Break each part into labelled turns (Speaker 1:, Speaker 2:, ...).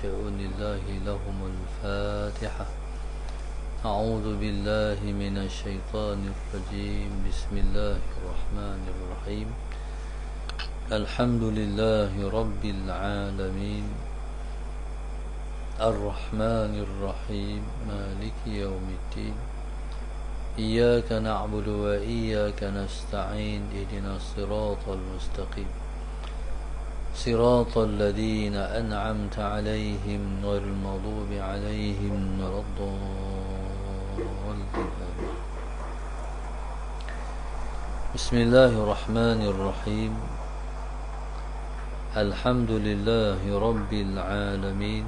Speaker 1: شؤون الله لهم الفاتحة. أعوذ بالله من الشيطان الرجيم. بسم الله الرحمن الرحيم. الحمد لله رب العالمين الرحمن الرحيم مالك يوم الدين. إياك نعبد وإياك نستعين. اهدنا الصراط المستقيم صراط الذين أنعمت عليهم غير المغضوب عليهم ولا الضالين. بسم الله الرحمن الرحيم. الحمد لله رب العالمين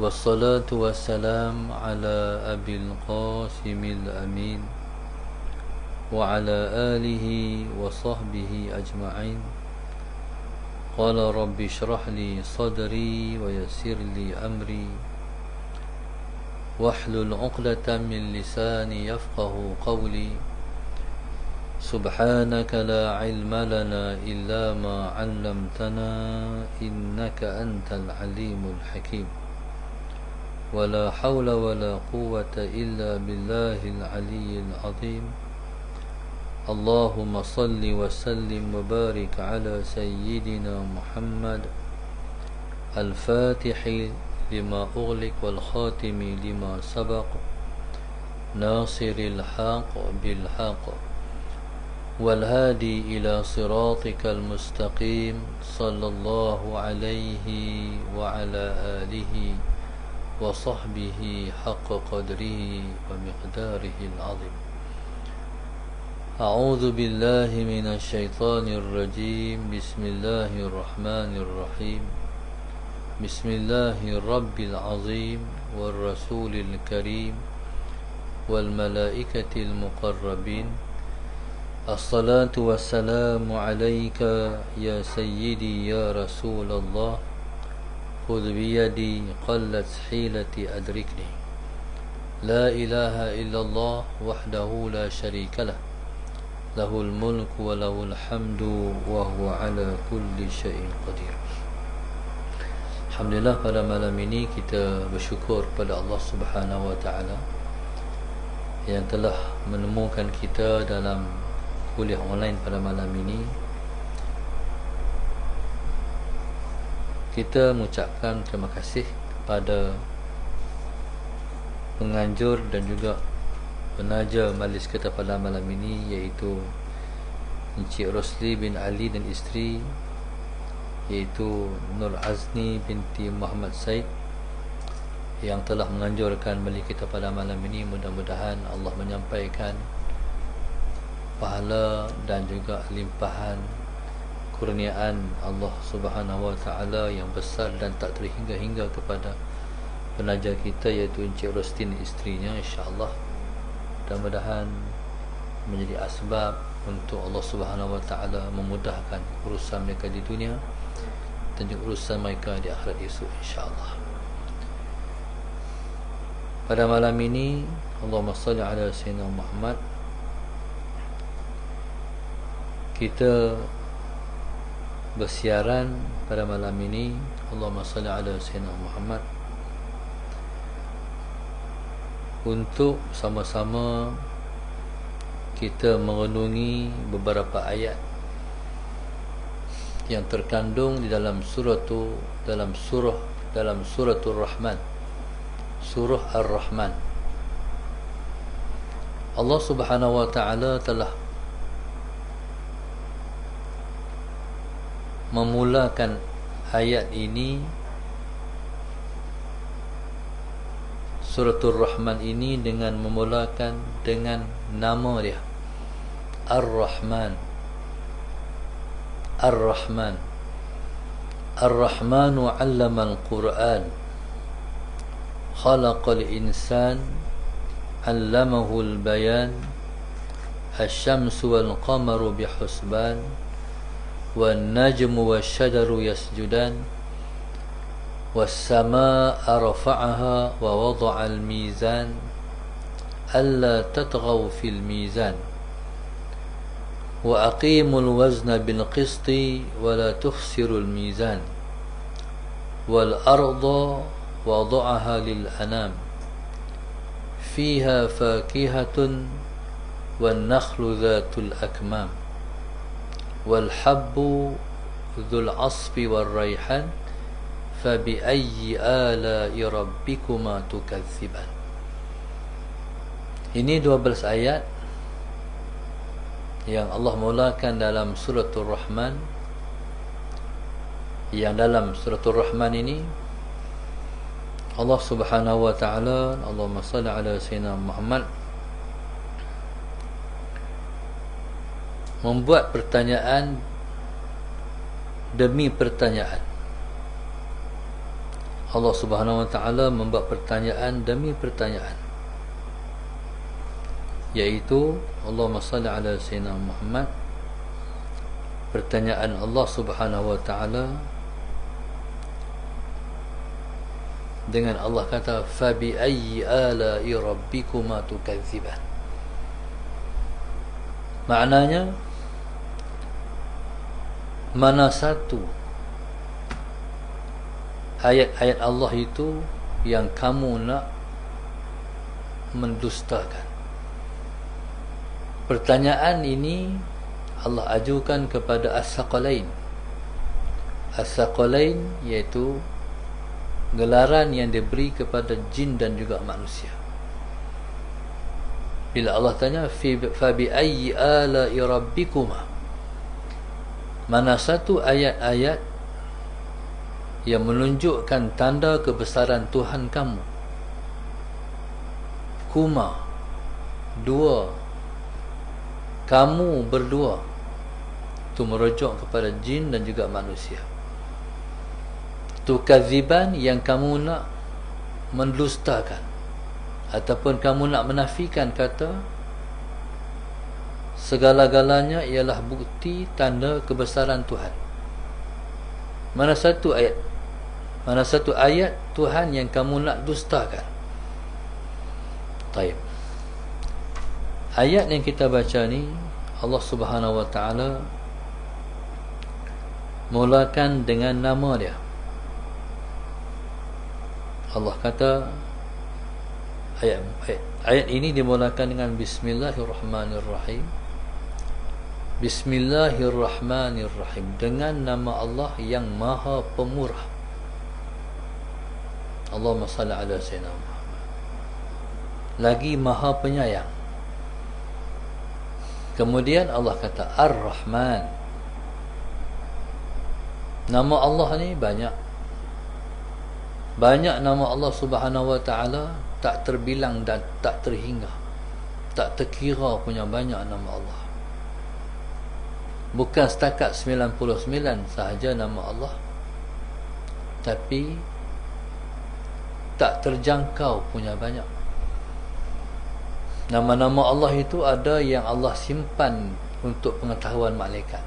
Speaker 1: والصلاة والسلام على أبي القاسم الأمين وعلى آله وصحبه أجمعين. قال رب اشرح لي صدري ويسر لي أمري واحلل عقدة من لساني يفقه قولي. سبحانك لا علم لنا إلا ما علمتنا إنك أنت العليم الحكيم. ولا حول ولا قوة إلا بالله العلي العظيم. اللهم صل وسلم وبارك على سيدنا محمد الفاتح لما أغلق والخاتم لما سبق ناصر الحق بالحق والهادي إلى صراطك المستقيم صلى الله عليه وعلى آله وصحبه حق قدره ومقداره العظيم. أعوذ بالله من الشيطان الرجيم. بسم الله الرحمن الرحيم. بسم الله الرب العظيم والرسول الكريم والملائكة المقربين. الصلاة والسلام عليك يا سيدي يا رسول الله. خذ بيدي قلت حيلتي أدركني. لا إله إلا الله وحده لا شريك له له الملك وله الحمد وهو على كل شيء قدير. Alhamdulillah, pada malam ini kita bersyukur pada Allah Subhanahu wa taala yang telah menemukan kita dalam kuliah online pada malam ini. Kita mengucapkan terima kasih kepada penganjur dan juga penaja majlis kita pada malam ini, iaitu Encik Rosli bin Ali dan isteri, iaitu Nur Azni binti Muhammad Said, yang telah menganjurkan majlis kita pada malam ini. Mudah-mudahan Allah menyampaikan pahala dan juga limpahan kurniaan Allah Subhanahu wa taala yang besar dan tak terhingga-hingga kepada penaja kita, iaitu Encik Rosli dan isterinya, insya-Allah. Mudah-mudahan menjadi asbab untuk Allah Subhanahu wa taala memudahkan urusan mereka di dunia dan juga urusan mereka di akhirat esok, insya-Allah. Pada malam ini, Allahumma salli ala sayyidina Muhammad, kita bersiaran pada malam ini, Allahumma salli ala sayyidina Muhammad, untuk sama-sama kita merenungi beberapa ayat yang terkandung di dalam suratul Rahman, surah Ar-Rahman. Allah Subhanahu wa taala telah memulakan ayat ini, Suratul Rahman ini, dengan memulakan dengan nama dia, Ar-Rahman. Ar-Rahman, Ar-Rahmanu 'allama al-Qur'an, khalaqal insan, 'allamahu al-bayan, asy-syamsu wal-qamaru bihusban, wan-najmu wasy-syajaru yasjudan, was-samaa'a rafa'aha wa wada'al mizan alla tatghaw fil mizan wa aqimul wazna bil qisti wa la tukhsirul mizan wal arda wada'aha lil anam fiha fakihatun wan nakhlu dhatul akmam wal habbu dhul asfi wal rayhan fabi ayyi ala'i rabbikuma tukadziban. Ini 12 ayat yang Allah mulakan dalam suratul Rahman. Yang dalam suratul Rahman ini Allah Subhanahu wa taala, Allahumma shalli ala sayyidina Muhammad, membuat pertanyaan demi pertanyaan. Allah Subhanahu wa taala membuat pertanyaan demi pertanyaan, yaitu Allahumma shalli ala sayyidina Muhammad. Pertanyaan Allah Subhanahu wa taala dengan Allah kata fabi ayyi ala'i rabbikuma tukadziban. Maknanya, mana satu ayat-ayat Allah itu yang kamu nak mendustakan? Pertanyaan ini Allah ajukan kepada As-Saqalain. As-Saqalain iaitu gelaran yang diberi kepada jin dan juga manusia. Bila Allah tanya fabi ayyi ala'i rabbikuma, mana satu ayat-ayat yang menunjukkan tanda kebesaran Tuhan kamu? Kuma, dua, kamu berdua. Itu merujuk kepada jin dan juga manusia. Tukadziban, yang kamu nak mendustakan ataupun kamu nak menafikan, kata segala-galanya ialah bukti tanda kebesaran Tuhan. Mana satu ayat, mana satu ayat Tuhan yang kamu nak dustakan? Taib. Ayat yang kita baca ni Allah Subhanahu wa taala mulakan dengan nama dia. Allah kata ayat ini dimulakan dengan Bismillahirrahmanirrahim. Bismillahirrahmanirrahim, dengan nama Allah yang Maha Pemurah. Allahumma salli ala sayyidina Muhammad. Lagi Maha Penyayang. Kemudian Allah kata Ar-Rahman. Nama Allah ni banyak. Banyak nama Allah Subhanahu wa taala, tak terbilang dan tak terhingga, tak terkira punya banyak nama Allah. Bukan setakat 99 sahaja nama Allah, tapi tak terjangkau punya banyak. Nama-nama Allah itu ada yang Allah simpan untuk pengetahuan malaikat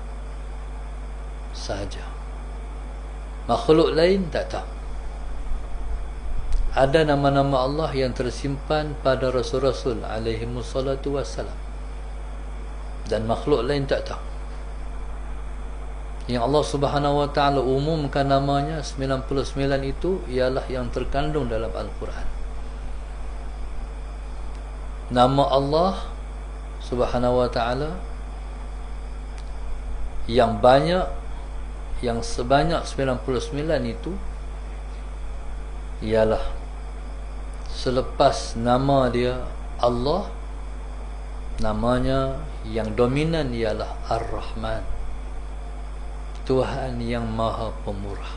Speaker 1: sahaja. Makhluk lain tak tahu. Ada nama-nama Allah yang tersimpan pada Rasul-Rasul alaihimussalatu wassalam, dan makhluk lain tak tahu. Yang Allah Subhanahu wa taala umumkan namanya 99 itu ialah yang terkandung dalam Al-Quran. Nama Allah Subhanahu wa taala yang banyak, yang sebanyak 99 itu ialah selepas nama dia Allah, namanya yang dominan ialah Ar-Rahman, Tuhan yang Maha Pemurah.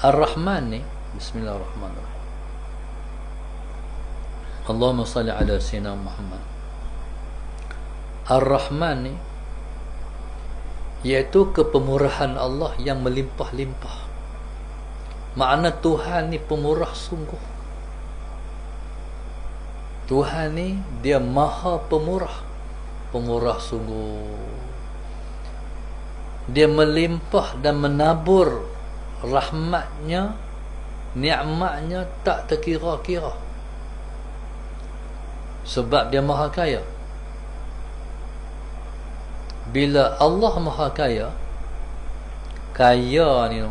Speaker 1: Ar-Rahman ni, Bismillahirrahmanirrahim, Allahumma salli ala sayyidina Muhammad. Ar-Rahman ni iaitu kepemurahan Allah yang melimpah-limpah. Makna Tuhan ni pemurah sungguh. Tuhan ni dia Maha Pemurah, pemurah sungguh. Dia melimpah dan menabur rahmatnya, nikmatnya tak terkira-kira. Sebab dia Maha Kaya. Bila Allah Maha Kaya, kaya ni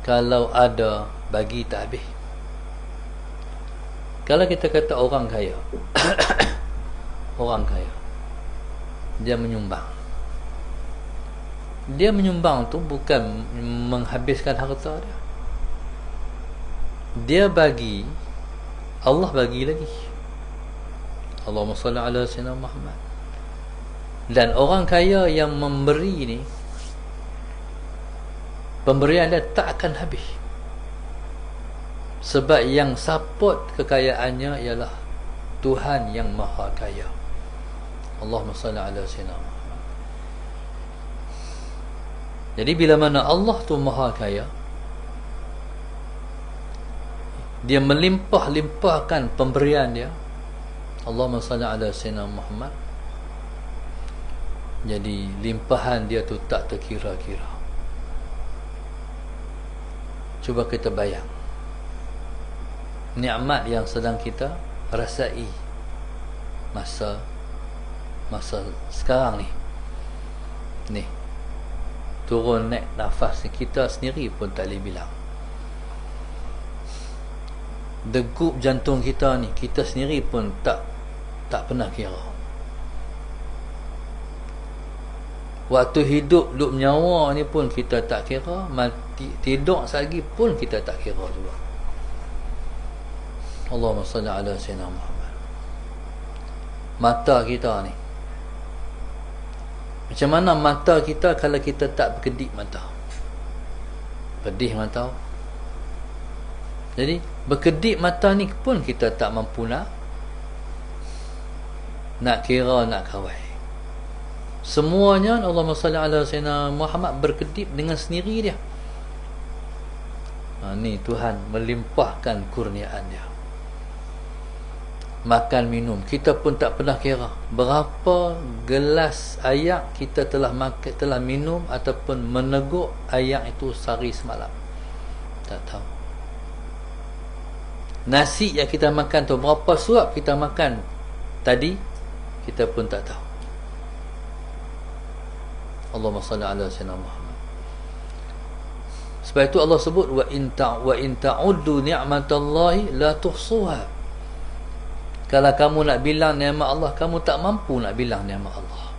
Speaker 1: kalau ada bagi tak habis. Kalau kita kata orang kaya orang kaya dia menyumbang tu bukan menghabiskan harta dia, dia bagi, Allah bagi lagi. Allahumma salli ala sayyidina Muhammad. Dan orang kaya yang memberi ni, pemberian dia tak akan habis, sebab yang support kekayaannya ialah Tuhan yang Maha Kaya. Allahumma salli ala sayyidina Muhammad. Jadi bila mana Allah tu Maha Kaya, dia melimpah-limpahkan pemberian dia, Allahumma salli ala sayyidina Muhammad, jadi limpahan dia tu tak terkira-kira. Cuba kita bayang nikmat yang sedang kita rasai masa sekarang ni turun naik nafas kita sendiri pun tak boleh bilang. Degup jantung kita ni kita sendiri pun tak pernah kira. Waktu hidup duk nyawa ni pun kita tak kira, mati tidur lagi pun kita tak kira juga. Allahumma salli ala sayyidina Muhammad. Mata kita ni, macam mana mata kita kalau kita tak berkedip mata? Pedih mata. Jadi berkedip mata ni pun kita tak mampu nak kira, nak kawal. Semuanya Allahumma salli ala sayyidina Muhammad berkedip dengan sendiri dia. Ni Tuhan melimpahkan kurniaan dia. Makan minum kita pun tak pernah kira berapa gelas air kita telah makan, telah minum ataupun meneguk air itu sehari semalam. Tak tahu. Nasi yang kita makan tu berapa suap kita makan tadi, kita pun tak tahu. Allahumma salli ala sayyidina Muhammad. Sebab itu Allah sebut wa in ta'uddu ni'matallahi la tuhsuha. Kalau kamu nak bilang nikmat Allah, kamu tak mampu nak bilang nikmat Allah.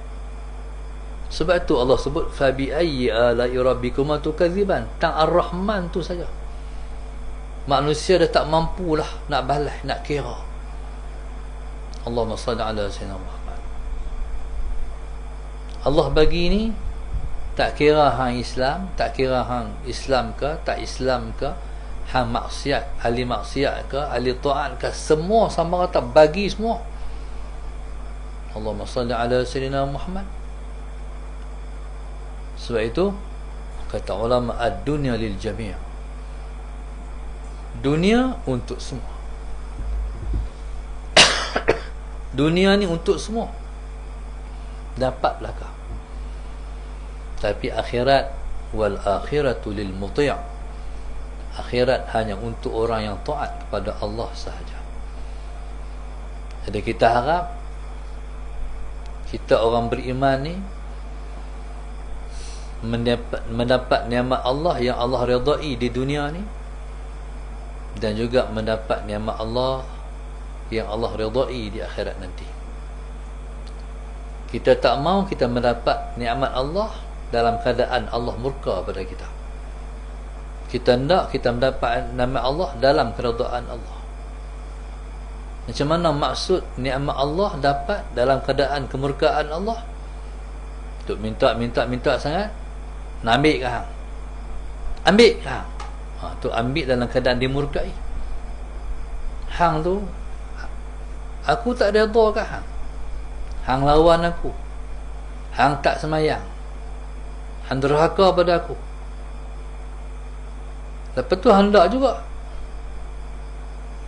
Speaker 1: Sebab itu Allah sebut fa bi ayyi ala'i rabbikuma tukadziban. Tang Ar-Rahman tu saja manusia dah tak mampulah nak balas, nak kira. Allahumma salli ala sayyidina Muhammad. Allah bagi ni tak kira hang Islam, tak kira hang Islam ke tak Islam ke, hang maksiat, ahli maksiat ke, ahli taat ke, semua sama rata bagi semua. Allahumma salli ala sayyidina Muhammad. Sebab itu kata ulama ad-dunya lil jami'. Dunia untuk semua. Dunia ni untuk semua. Dapat belaka. Tapi akhirat wal akhiratu lil muti'. Akhirat hanya untuk orang yang taat kepada Allah sahaja. Jadi kita harap kita orang beriman ni mendapat nikmat Allah yang Allah redai di dunia ni, dan juga mendapat nikmat Allah yang Allah redai di akhirat nanti. Kita tak mau kita mendapat nikmat Allah dalam keadaan Allah murka pada kita. Kita hendak kita mendapat nikmat Allah dalam keredaan Allah. Macam mana maksud nikmat Allah dapat dalam keadaan kemurkaan Allah? Tuk minta sangat, nak ambil ke hang? Ambil ke hang? Tu ambil dalam keadaan dimurkai. Hang tu, aku tak redha ke hang? Hang lawan aku, hang tak semayang, hang derhaka pada aku. Lepas tu hendak juga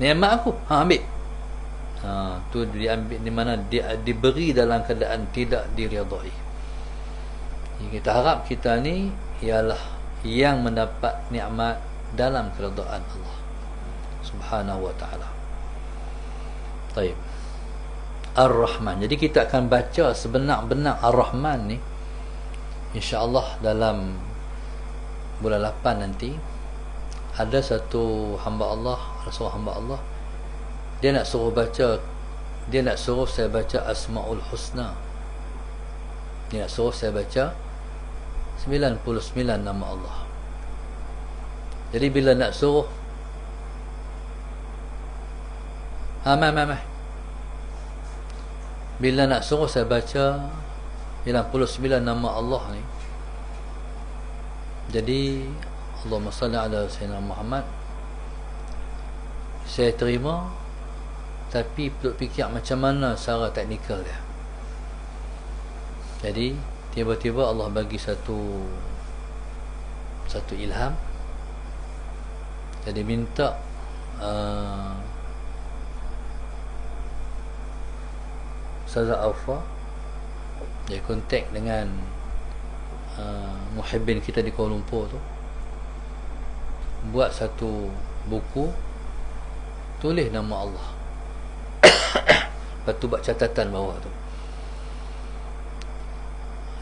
Speaker 1: nikmat aku, hang ambil. Tu diambil di mana dia diberi dalam keadaan tidak diredai. Kita harap kita ni ialah yang mendapat nikmat dalam keredaan Allah Subhanahu wa ta'ala. Baik. Ar-Rahman. Jadi kita akan baca sebenar-benar Ar-Rahman ni insya-Allah dalam bulan 8 nanti. Ada satu hamba Allah, seorang hamba Allah, dia nak suruh saya baca Asmaul Husna. Dia nak suruh saya baca 99 nama Allah. Jadi bila nak suruh bila nak suruh saya baca 99 nama Allah ni, jadi Allahumma salli ala Sayyidina Muhammad, saya terima, tapi perlu fikir macam mana cara teknikal dia. Jadi tiba-tiba Allah bagi satu ilham. Jadi minta Ustazah Aufa, dia kontak dengan muhibbin kita di Kuala Lumpur tu, buat satu buku, tulis nama Allah. Lepas tu buat catatan bawah tu.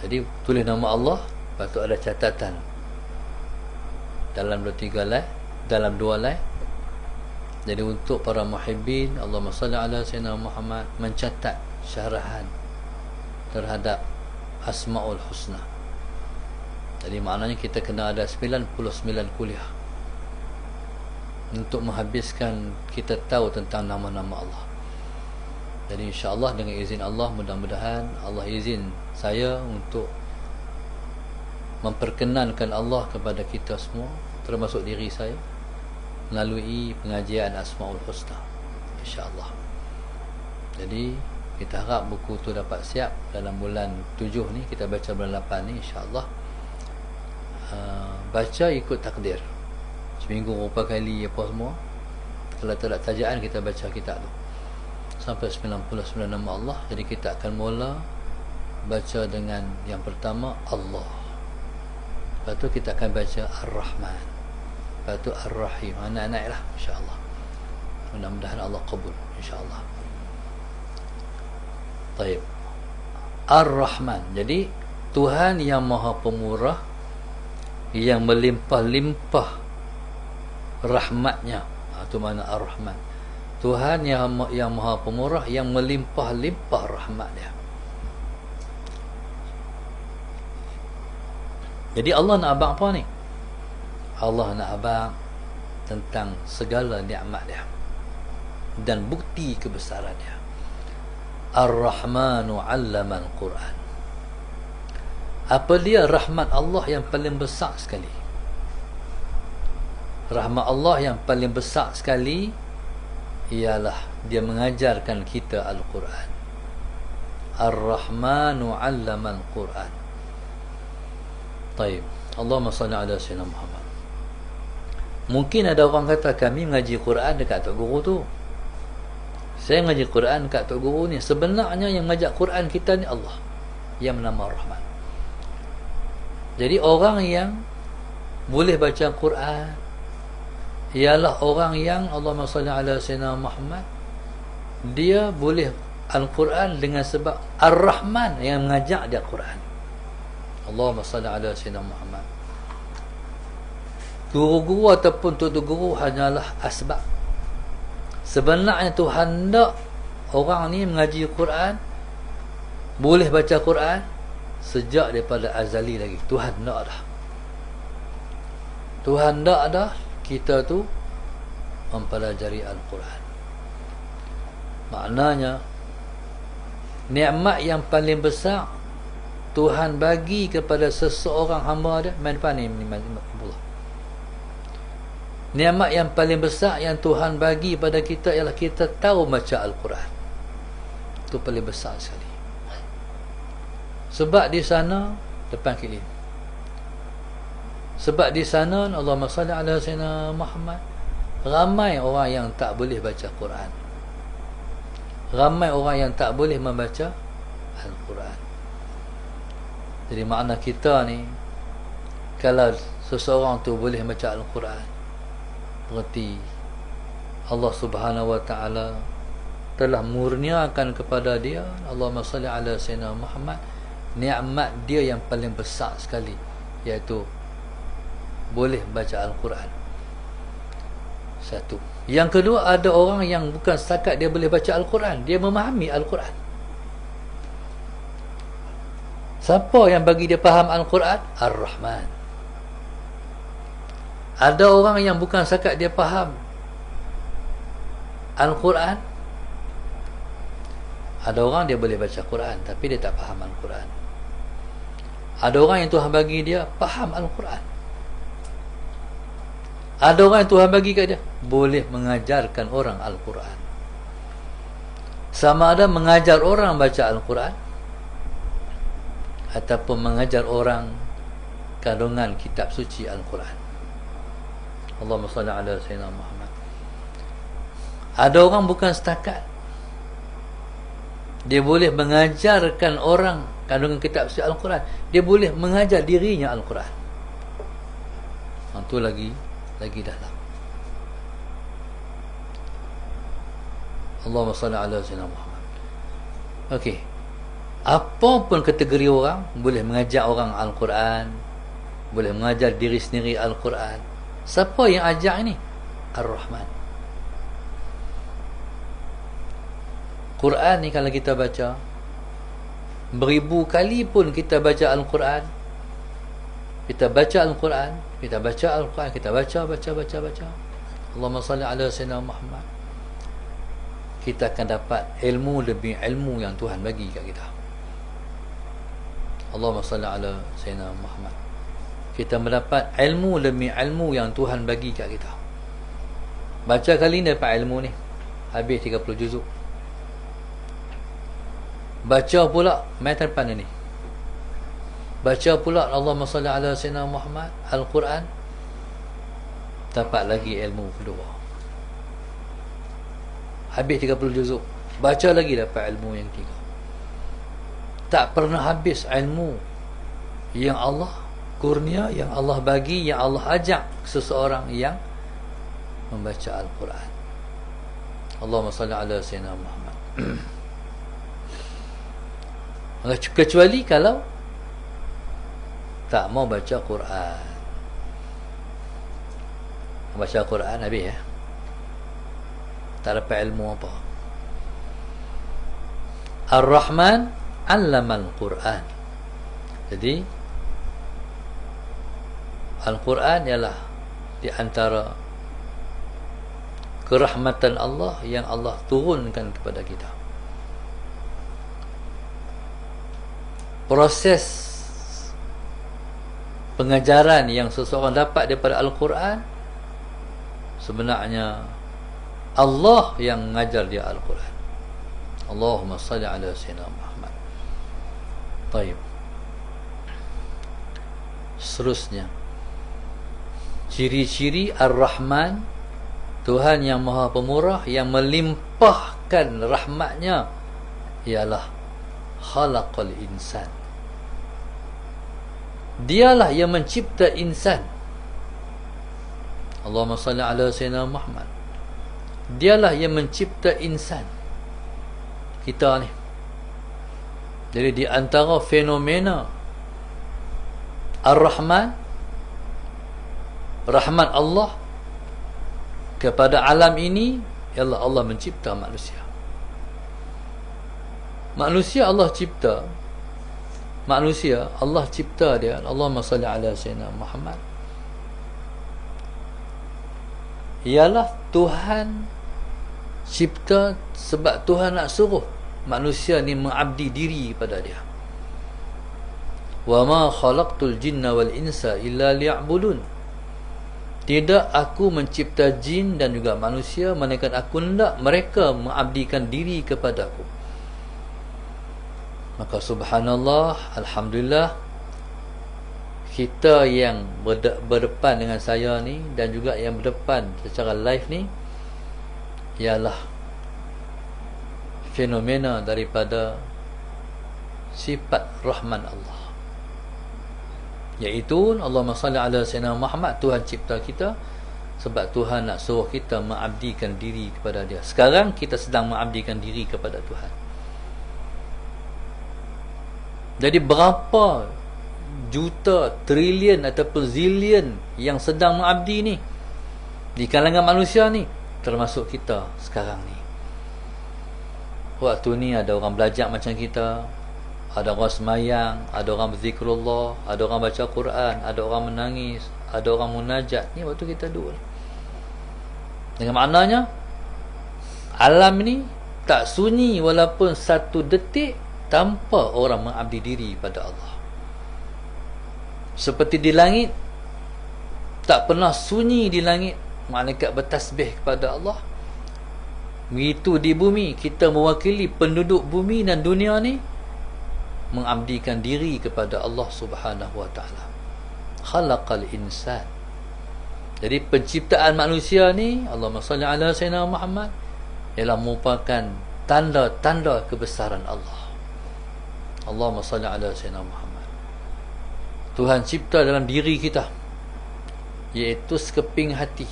Speaker 1: Jadi tulis nama Allah, lepas tu ada catatan dalam 2-3 line, dalam 2 line. Jadi untuk para muhibbin, Allahumma salli ala Sayyidina Muhammad, mencatat syarahan terhadap Asmaul Husna. Jadi maknanya kita kena ada 99 kuliah untuk menghabiskan kita tahu tentang nama-nama Allah. Jadi insya-Allah dengan izin Allah, mudah-mudahan Allah izin saya untuk memperkenankan Allah kepada kita semua, termasuk diri saya, melalui pengajian Asmaul Husna, insya-Allah. Jadi kita harap buku tu dapat siap dalam bulan 7 ni, kita baca bulan 8 ni insya-Allah. Baca ikut takdir, seminggu berapa kali apa semua. Kalau tak ada tajaan, kita baca kitab tu sampai 99 nama Allah. Jadi kita akan mula baca dengan yang pertama Allah, lepas tu kita akan baca Ar-Rahman, lepas tu Ar-Rahim, anak-anak lah, insya-Allah. Mudah-mudahan Allah kabul, insya-Allah. Baik. Ar-Rahman, jadi Tuhan yang Maha Pemurah, yang melimpah-limpah rahmatnya. Itu mana Ar-Rahman. Tuhan yang Maha Pemurah, yang melimpah-limpah rahmatnya. Jadi Allah nak abang apa ni? Allah nak abang tentang segala nikmat dia dan bukti kebesaran dia. Ar-Rahmanu 'allama al-Quran. Apa dia rahmat Allah yang paling besar sekali? Rahmat Allah yang paling besar sekali ialah dia mengajarkan kita Al-Quran. Ar-Rahmanu 'allama al-Quran. Baik, Allahumma salli ala Sayyidina Muhammad. Mungkin ada orang kata, kami mengaji Quran dekat Tok Guru tu, saya mengaji Quran dekat Tok Guru ni. Sebenarnya yang mengajar Quran kita ni Allah, yang bernama Ar-Rahman. Jadi orang yang boleh baca Quran ialah orang yang, Allahumma salli ala Sayyidina Muhammad, dia boleh Al-Quran dengan sebab Ar-Rahman yang mengajar dia Quran. Allahumma salli ala Sayyidina Muhammad. Guru-guru ataupun tutu guru hanyalah asbab. Sebenarnya Tuhan nak orang ni mengaji Quran, boleh baca Quran sejak daripada azali lagi. Tuhan nak dah. Tuhan nak dah kita tu mempelajari Al-Quran. Maknanya nikmat yang paling besar Tuhan bagi kepada seseorang hamba dia. Main depan ni nikmat yang paling besar yang Tuhan bagi pada kita ialah kita tahu baca Al-Quran. Itu paling besar sekali. Sebab di sana, depan kiri, sebab di sana, Allahumma salli ala Sayyidina Muhammad, ramai orang yang tak boleh baca Quran. Ramai orang yang tak boleh membaca Al-Quran. Jadi makna kita ni, kalau seseorang tu boleh baca Al-Quran, berarti Allah Subhanahu wa ta'ala telah murniakan kepada dia, Allahumma salli ala Sayyidina Muhammad, nikmat dia yang paling besar sekali, iaitu boleh baca Al-Quran. Satu. Yang kedua, ada orang yang bukan setakat dia boleh baca Al-Quran, dia memahami Al-Quran. Siapa yang bagi dia faham Al-Quran? Ar-Rahman. Ada orang yang bukan setakat dia faham Al-Quran. Ada orang dia boleh baca Quran tapi dia tak faham Al-Quran. Ada orang yang Tuhan bagi dia faham Al-Quran. Ada orang yang Tuhan bagi kat dia boleh mengajarkan orang Al-Quran. Sama ada mengajar orang baca Al-Quran ataupun mengajar orang kandungan kitab suci Al-Quran. Allahumma salli ala sayyidina Muhammad. Ada orang bukan setakat dia boleh mengajarkan orang kandungan kitab suci Al-Quran, dia boleh mengajar dirinya Al-Quran. Itu lagi dalam. Allahumma salli ala sayyidina Muhammad. Okey. Apa pun kategori orang boleh mengajar orang Al-Quran, boleh mengajar diri sendiri Al-Quran. Siapa yang ajar ini? Ar-Rahman. Quran ni kalau kita baca beribu kali pun kita baca Al-Quran, kita baca Al-Quran, kita baca Al-Quran, kita baca Allahumma salli ala sayyidina Muhammad, kita akan dapat ilmu lebih ilmu yang Tuhan bagi kat kita. Allahumma salli ala sayyidina Muhammad, kita mendapat ilmu lebih ilmu yang Tuhan bagi kat kita. Baca kali ni dapat ilmu ni habis 30 juzuk. Baca pula matan pandai ni, baca pula Allahumma salli ala sayyidina Muhammad Al-Quran, dapat lagi ilmu kedua habis 30 juzuk. Baca lagi dapat ilmu yang ketiga. Tak pernah habis ilmu yang Allah kurnia, yang Allah bagi, yang Allah ajak seseorang yang membaca Al-Quran. Allahumma salli ala sayyidina Muhammad. Kecuali kalau tak mau baca Quran. Baca Quran habis ya, tak dapat ilmu apa. Ar-Rahman 'allama al-Quran. Jadi Al-Quran ialah di antara kerahmatan Allah yang Allah turunkan kepada kita. Proses pengajaran yang seseorang dapat daripada Al-Quran, sebenarnya Allah yang mengajar dia Al-Quran. Allahumma salli ala sayyidina Muhammad. Baik. Seterusnya, ciri-ciri Ar-Rahman, Tuhan yang Maha Pemurah, yang melimpahkan rahmatnya, ialah khalaqal insan. Dialah yang mencipta insan. Allahumma salli ala sayyidina Muhammad. Dialah yang mencipta insan kita ni. Jadi di antara fenomena Ar-Rahman, rahmat Allah kepada alam ini, ialah Allah mencipta manusia. Manusia Allah cipta, manusia Allah cipta dia. Allahumma salli ala sayyidina Muhammad. Ialah Tuhan cipta sebab Tuhan nak suruh manusia ni mengabdi diri pada dia. Wa ma khalaqtul jinna wal insa illa liya'budun. Tidak aku mencipta jin dan juga manusia melainkan aku hendak mereka mengabdikan diri kepadaku. Maka subhanallah, alhamdulillah, kita yang berdepan dengan saya ni dan juga yang berdepan secara live ni ialah fenomena daripada sifat rahman Allah, iaitu Allahumma salli ala sayyidina Muhammad. Tuhan cipta kita sebab Tuhan nak suruh kita mengabdikan diri kepada dia. Sekarang kita sedang mengabdikan diri kepada Tuhan. Jadi berapa juta, trilion ataupun zillion yang sedang mengabdi ni, Di kalangan manusia ni, termasuk kita sekarang ni. Waktu ni ada orang belajar macam kita, ada orang semayang, ada orang berzikrullah, ada orang baca Quran, ada orang menangis, ada orang munajat. Ni waktu kita duduk. Dengan maknanya, alam ni tak sunyi walaupun satu detik tanpa orang mengabdi diri pada Allah. Seperti di langit, tak pernah sunyi di langit malaikat bertasbih kepada Allah. Begitu di bumi, kita mewakili penduduk bumi dan dunia ni mengabdikan diri kepada Allah Subhanahu wa taala. Khalaqal insan. Jadi penciptaan manusia ni, Allahumma salli ala sayyidina Muhammad, ialah merupakan tanda-tanda kebesaran Allah. Allahumma salli ala sayyidina Muhammad. Tuhan cipta dalam diri kita, iaitu sekeping hati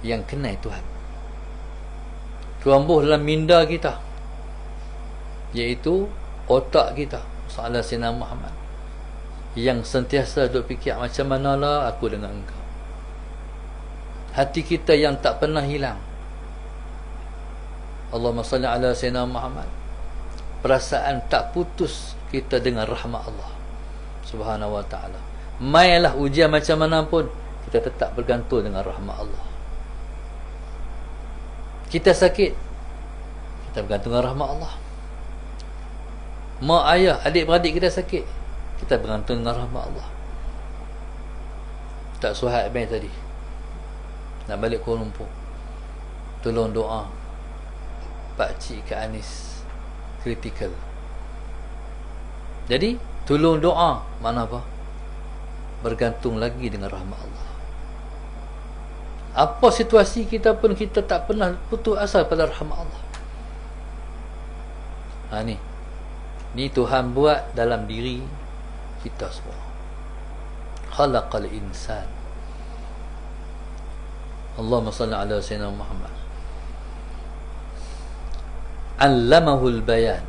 Speaker 1: yang kenal Tuhan. Tumbuh dalam minda kita, iaitu otak kita, Sallallahu Alaihi Wasallam Muhammad, yang sentiasa duk fikir macam manalah aku dengan engkau. Hati kita yang tak pernah hilang, Allahumma salli ala sayyidina Muhammad. Perasaan tak putus kita dengan rahmat Allah Subhanahu wa ta'ala. Mailah ujian macam mana pun, kita tetap bergantung dengan rahmat Allah. Kita sakit, kita bergantung dengan rahmat Allah. Mak ayah, adik-beradik kita sakit, kita bergantung dengan rahmat Allah. Tak suhat baik tadi, nak balik Kuala Lumpur, tolong doa pakcik Kak Anis kritikal. Jadi tolong doa mana apa? Bergantung lagi dengan rahmat Allah. Apa situasi kita pun, kita tak pernah putus asa pada rahmat Allah. Ni Tuhan buat dalam diri kita semua. Khalaqal insan. Allahumma salli ala sayyidina Muhammad. Allamahul bayan.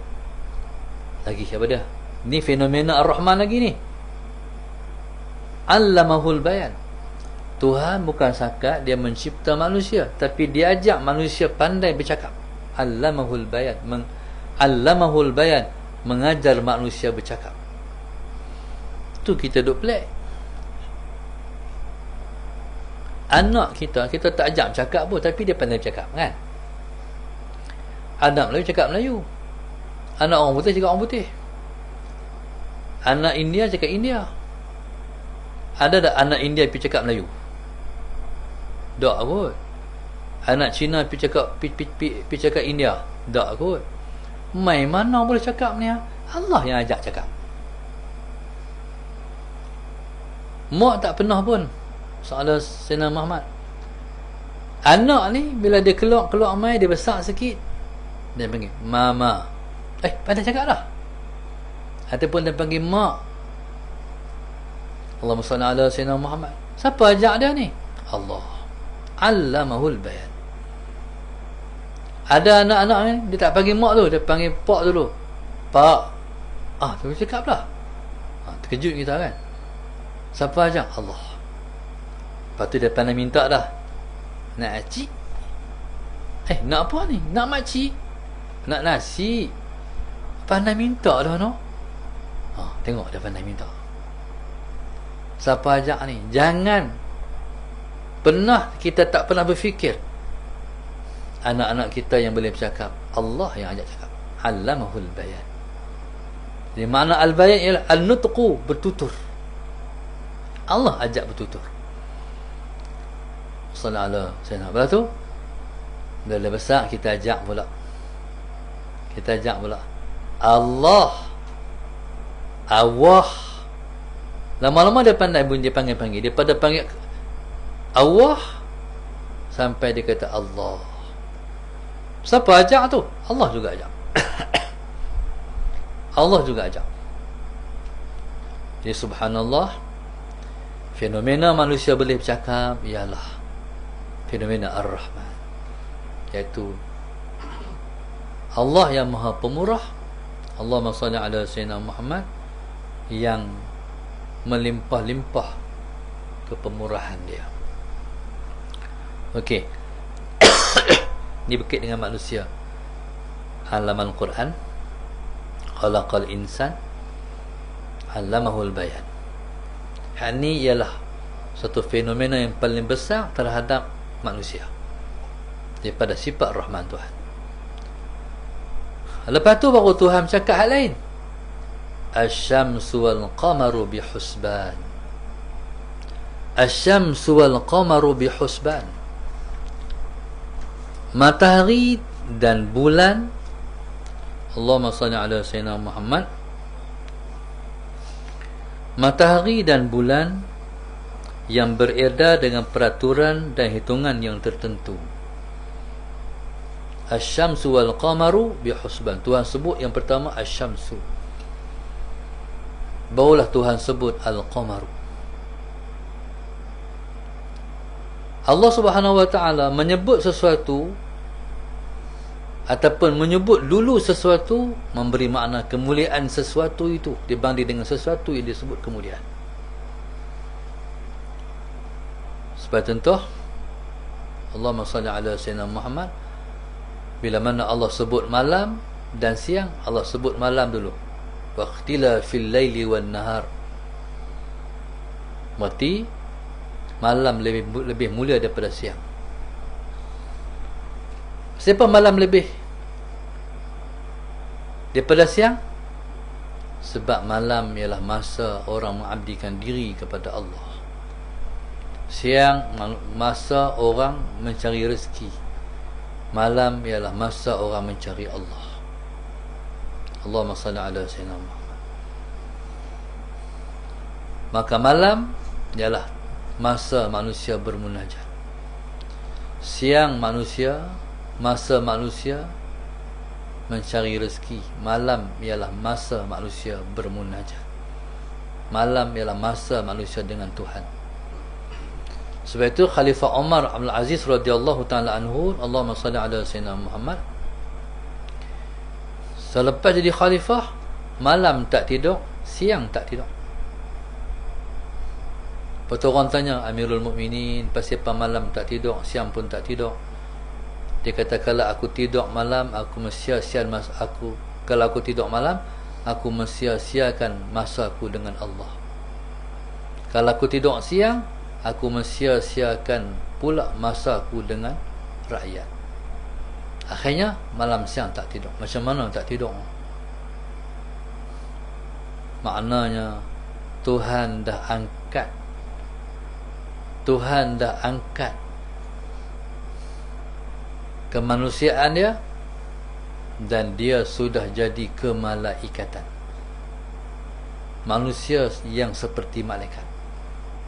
Speaker 1: Lagi apa dia? Ni fenomena Ar-Rahman lagi ni. Allamahul bayan. Tuhan bukan sakat dia mencipta manusia, tapi dia ajak manusia pandai bercakap. Allamahul bayan. Allamahul bayan, mengajar manusia bercakap. Tu kita duk pelik. Anak kita tak ajak bercakap pun, tapi dia pandai bercakap, kan? Anak Melayu cakap Melayu, anak orang putih cakap orang putih, anak India cakap India. Ada tak anak India pergi cakap Melayu? Tak kot. Anak Cina pergi cakap India? Tak kot. Mai mana boleh cakap ni? Allah yang ajak cakap. Mak tak pernah pun. Soalan Sayyidina Muhammad. Anak ni bila dia keluar mai, dia besar sikit, dia panggil mama. Pandai cakap dah. Ataupun dia panggil mak. Allahumma salli ala sayyidina Muhammad. Siapa ajak dia ni? Allah. Allamahul bayan. Ada anak-anak ni, dia tak panggil mak tu, dia panggil pak dulu. Pak. Tu cakap dah. Terkejut kita, kan? Siapa ajak? Allah. Lepas tu dia pandai minta dah. Nak cik? Nak apa ni? Nak makcik? Nak nasi? Pandai minta dah, no? Tengok dia pandai minta. Siapa ajak ni? Jangan pernah, kita tak pernah berfikir anak-anak kita yang boleh bercakap. Allah yang ajak cakap. Allamahul bayan. Di mana al-bayan ialah al-nutqu, bertutur. Allah ajak bertutur. Sallallahu alaihi wasallam. Lepas tu bila besar, kita ajak pula. Allah. Lama-lama dia pandai bunyi, dia panggil. Dia pada panggil Allah sampai dia kata Allah. Siapa ajak tu? Allah juga ajak. Allah juga ajak. Jadi subhanallah, fenomena manusia boleh bercakap ialah fenomena Ar-Rahman, iaitu Allah yang Maha Pemurah. Allahumma salli ala sayyidina Muhammad, yang melimpah-limpah kepemurahan dia. Okey. Ini berkait dengan manusia. Alamal Quran, khalaqal insan, allamahul bayan. Hal ni ialah satu fenomena yang paling besar terhadap manusia daripada sifat Rahman Tuhan. Lepas tu baru Tuhan cakap hal lain. Asy-syamsu wal qamaru bihusban. Asy-syamsu wal qamaru bihusban. Matahari dan bulan, Allahumma salli ala sayyidina Muhammad. Matahari dan bulan yang beredar dengan peraturan dan hitungan yang tertentu. Asy-syamsu wal qamaru bihusban. Tuhan sebut yang pertama asy-syamsu. Barulah Tuhan sebut al-qamaru. Allah Subhanahu wa taala menyebut sesuatu ataupun menyebut dulu sesuatu, memberi makna kemuliaan sesuatu itu dibanding dengan sesuatu yang disebut kemuliaan. Sebagai contoh, Allahumma salli ala sayyidina Muhammad. Bila mana Allah sebut malam dan siang, Allah sebut malam dulu. Waqtila fil laili wan nahar. Berarti malam lebih mulia daripada siang. Siapa malam lebih daripada siang? Sebab malam ialah masa orang mengabdikan diri kepada Allah. Siang masa orang mencari rezeki. Malam ialah masa orang mencari Allah. Allahumma salli ala sayyidina Muhammad. Maka malam ialah masa manusia bermunajat. Siang masa manusia mencari rezeki. Malam ialah masa manusia bermunajat. Malam ialah masa manusia dengan Tuhan. Sebab itu Khalifah Umar Abdul Aziz radhiyallahu taala anhu, Allahumma salli ala sayyidina Muhammad, selepas jadi khalifah, malam tak tidur, siang tak tidur. Lepas tu orang tanya, Amirul Mukminin, pasal apa malam tak tidur, siang pun tak tidur? Dia kata, kalau aku tidur malam, aku mensia-siakan masa aku. Kalau aku tidur malam, aku mensia-siakan masa aku dengan Allah. Kalau aku tidur siang, aku mensia-siakan pula masa aku dengan rakyat. Akhirnya malam siang tak tidur. Macam mana tak tidur? Maknanya Tuhan dah angkat kemanusiaan dia, dan dia sudah jadi kemalaikatan. Manusia yang seperti malaikat.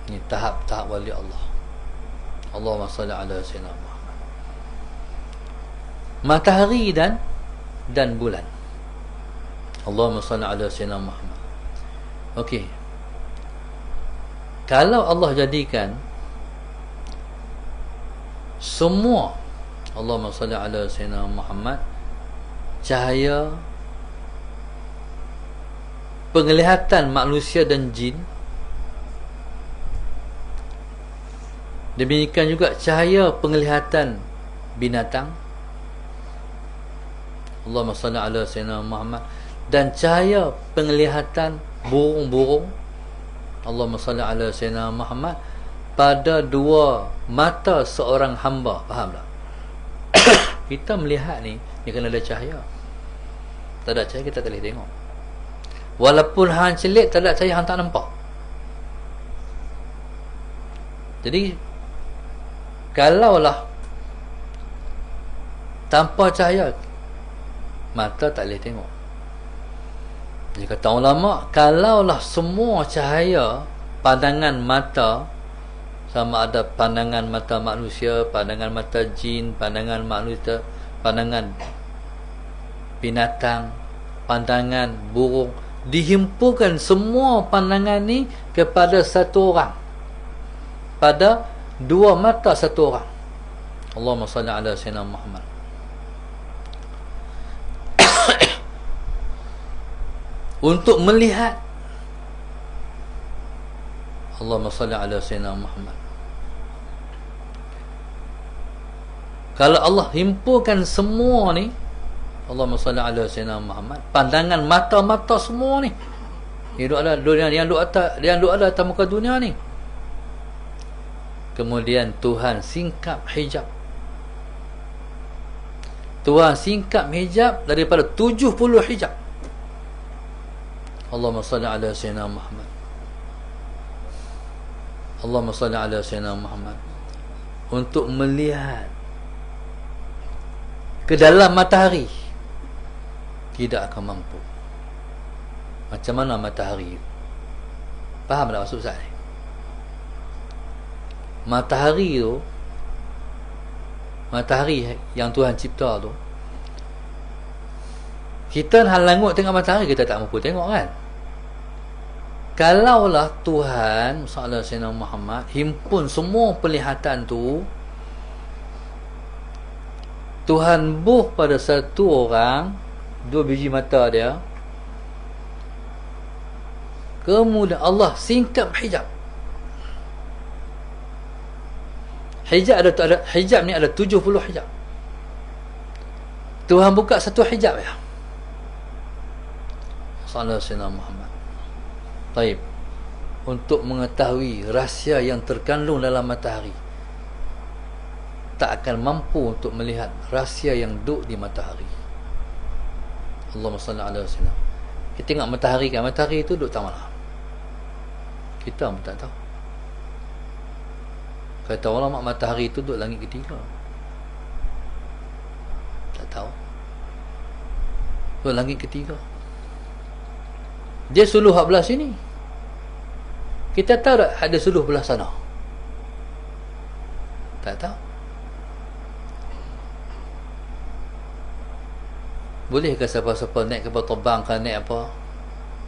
Speaker 1: Ini tahap-tahap wali Allah. Allahumma salli ala sayyidina Muhammad. Matahari dan bulan. Allahumma salli ala sayyidina Muhammad. Okey. Kalau Allah jadikan semua, Allahumma salli ala sayyidina Muhammad, cahaya penglihatan manusia dan jin, demikian juga cahaya penglihatan binatang, Allahumma salli ala sayyidina Muhammad, dan cahaya penglihatan burung-burung, Allahumma salli ala sayyidina Muhammad, pada dua mata seorang hamba. Faham tak? Kita melihat ni, dia kena ada cahaya. Tak ada cahaya kita tak boleh tengok. Walaupun hang celik, tak ada cahaya hang tak nampak. Jadi kalaulah tanpa cahaya, mata tak boleh tengok. Dia kata ulama, kalaulah semua cahaya pandangan mata, sama ada pandangan mata manusia, pandangan mata jin, pandangan manusia, pandangan binatang, pandangan burung, dihimpunkan semua pandangan ni kepada satu orang, pada dua mata satu orang. Allahumma salli ala sayyidina Muhammad. Untuk melihat, Allahumma salli ala sayyidina Muhammad. Kalau Allah himpunkan semua ni, Allahumma salli ala sayyidina Muhammad, pandangan mata-mata semua ni yang duk ada atas muka dunia ni, kemudian Tuhan singkap hijab. Tuhan singkap hijab daripada 70 hijab. Allahumma salli ala sayyidina Muhammad. Allahumma salli ala sayyidina Muhammad. Untuk melihat ke dalam matahari tidak akan mampu. Macam mana matahari? Faham tak maksud saya? Matahari tu, matahari yang Tuhan cipta tu, kita halangut tengok matahari, kita tak mampu tengok kan? Kalaulah Tuhan sallallahu alaihi wasallam Muhammad himpun semua penglihatan tu, Tuhan buh pada satu orang 2 biji mata dia, kemudian Allah singkap hijab. Hijab ni ada 70 hijab. Tuhan buka satu hijab ya. Sallallahu alaihi wasallam Muhammad. Baik. Untuk mengetahui rahsia yang terkandung dalam matahari, tak akan mampu untuk melihat rahsia yang duduk di matahari. Allahumma salli ala wasallam. Kita tengok matahari kan, matahari itu duduk tak mana? Kita pun tak tahu. Kata ulama, matahari itu duduk langit ketiga. Tak tahu. Duduk langit ketiga. Dia suluh belah sini. Kita tahu tak ada suluh belah sana? Tak tahu. Boleh ke siapa-siapa naik kapal terbang ke naik apa,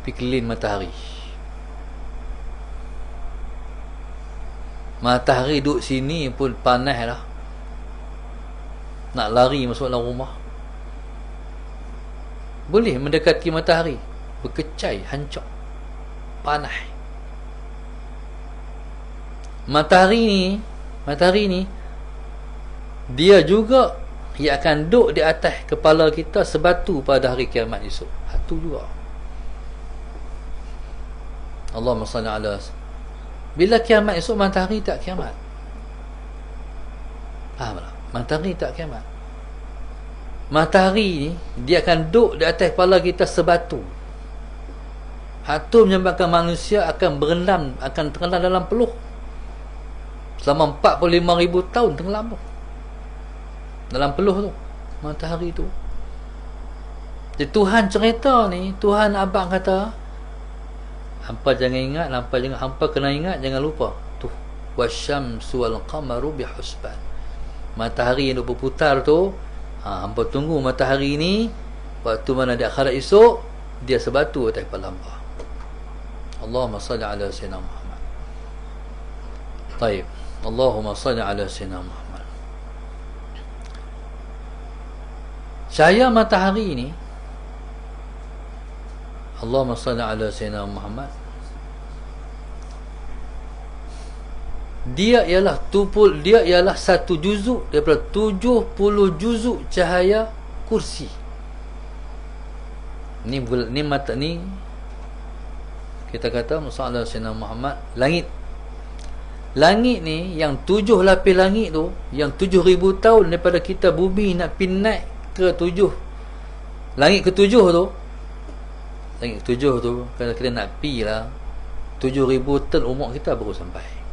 Speaker 1: pergi keliling matahari? Matahari duduk sini pun panas lah, nak lari masuk dalam rumah. Boleh mendekati matahari, berkecai, hancur, panas. Matahari ni dia juga ia akan duduk di atas kepala kita sebatu pada hari kiamat esok. Itu juga. Allahumma salli ala. Bila kiamat esok, matahari tak kiamat. Faham tak? Matahari tak kiamat. Matahari ni dia akan duduk di atas kepala kita sebatu. Itu menyebabkan manusia akan berendam, akan tenggelam dalam peluh selama 45,000 tahun tenggelam tu, dalam peluh tu, matahari tu. Jadi Tuhan cerita ni, Tuhan abang kata, hampa jangan ingat, hampa kena ingat, jangan lupa tu, wasyamsu wal qamaru bihusban. Matahari yang berputar tu, hampa tunggu matahari ni, waktu mana di akhirat esok, dia sebatu atas kepala hampa. Allahumma salli ala sayyidina Muhammad. Baik, Allahumma salli ala sayyidina Muhammad. Cahaya matahari ni, Allahumma salli ala sayyidina Muhammad, dia ialah satu juzuk daripada 70 juzuk cahaya kursi. Ni mata ni kita kata masalah sayyidina Muhammad, langit ni yang 7 lapis langit tu, yang 7,000 tahun daripada kita bumi nak pindah ke 7, langit ke-7 tu, langit ke-7 tu, kalau kita nak pi lah 7,000 tahun umur kita baru sampai.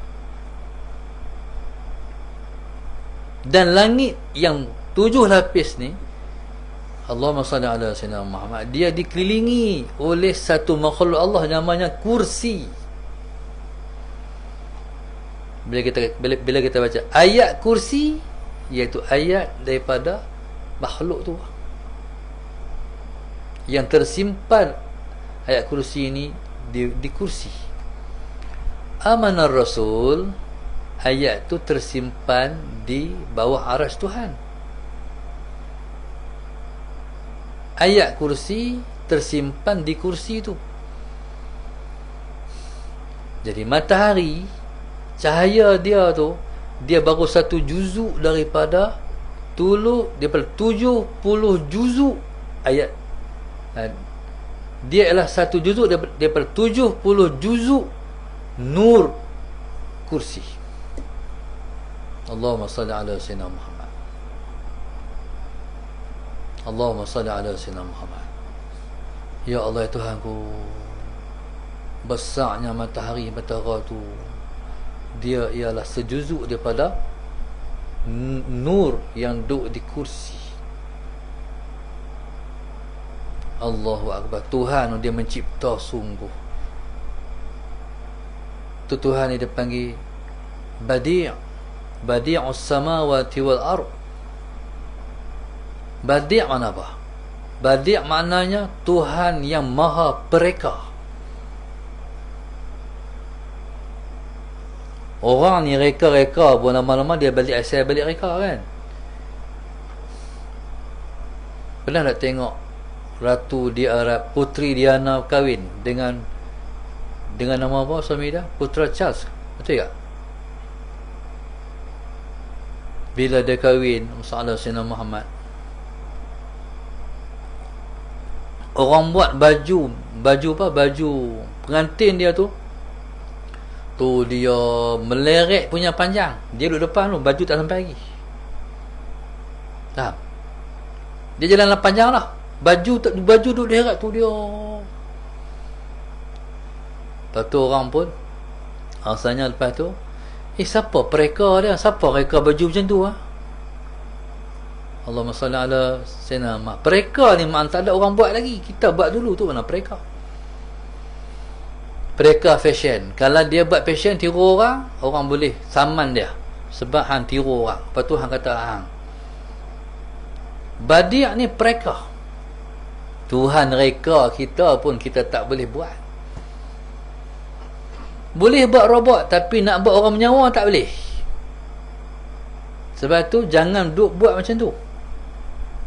Speaker 1: Dan langit yang 7 lapis ni, Allahumma salli ala sayyidina Muhammad, dia dikelilingi oleh satu makhluk Allah namanya kursi. Bila kita baca ayat kursi, iaitu ayat daripada makhluk tu yang tersimpan. Ayat kursi ini di kursi. Amanar Rasul, ayat tu tersimpan di bawah arsy Tuhan. Ayat kursi tersimpan di kursi tu. Jadi matahari, cahaya dia tu, dia baru satu juzuk daripada daripada 70 juzuk ayat. Dia adalah satu juzuk daripada 70 juzuk nur kursi. Allahumma salli ala sayyidina Muhammad. Allahumma salli ala sayyidina Muhammad. Ya Allah ya Tuhanku, besarnya matahari matahari tu, dia ialah sejuzuk daripada nur yang duduk di kursi. Allahu Akbar. Tuhan dia mencipta sungguh. Tu Tuhan ni dia panggil Badi', Badi'us samawati wal ard. Badi' mana apa? Badi' maknanya Tuhan yang maha pereka. Orang ni reka-reka pun lama-lama dia balik asal balik reka kan. Pernah tak tengok Ratu di Arab, Puteri Diana kahwin dengan nama apa suami dia? Putra Charles. Betul tak? Bila dia kahwin Masalah Sayyidina Muhammad, orang buat baju apa? Baju pengantin dia tu dia meleret punya panjang. Dia duduk depan tu, baju tak sampai lagi. Faham? Dia jalan panjang lah. Baju duduk leret tu dia. Lepas tu orang pun asalnya lepas tu, siapa pereka dia? Siapa reka baju macam tu ah? Allahumma salli ala sayyidina Muhammad. Pereka ni mak tak ada orang buat lagi. Kita buat dulu tu mana pereka. Pereka fashion. Kalau dia buat fashion tiru orang boleh saman dia. Sebab hang tiru orang. Lepas tu hang kata hang. Badi' ni pereka. Tuhan reka kita pun kita tak boleh buat. Boleh buat robot, tapi nak buat orang menyawa tak boleh. Sebab tu jangan duk buat macam tu.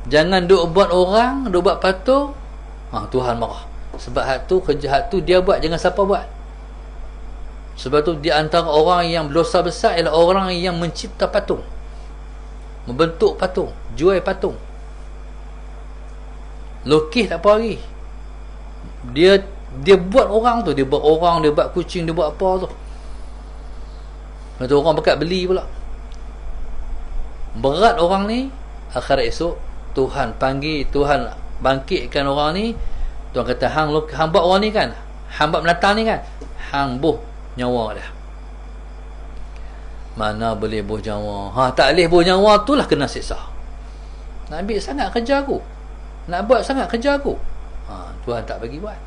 Speaker 1: Jangan duk buat orang, duk buat patung. Tuhan marah. Sebab hak tu, kerja hak tu dia buat, jangan siapa buat. Sebab tu di antara orang yang berdosa besar ialah orang yang mencipta patung, membentuk patung, jual patung. Lukis tak apa lagi. Dia buat orang tu, dia buat orang, dia buat kucing, dia buat apa tu. Lepas tu orang pakat beli pula. Berat orang ni. Akhirat esok Tuhan panggil, Tuhan bangkitkan orang ni. Tuhan kata hang buat orang ni kan, hang buat binatang ni kan, hang buh nyawa dah. Mana boleh buh nyawa? Tak boleh buh nyawa tu lah kena siksa. Nak ambil sangat kerja aku, nak buat sangat kerja aku, Tuhan tak bagi buat.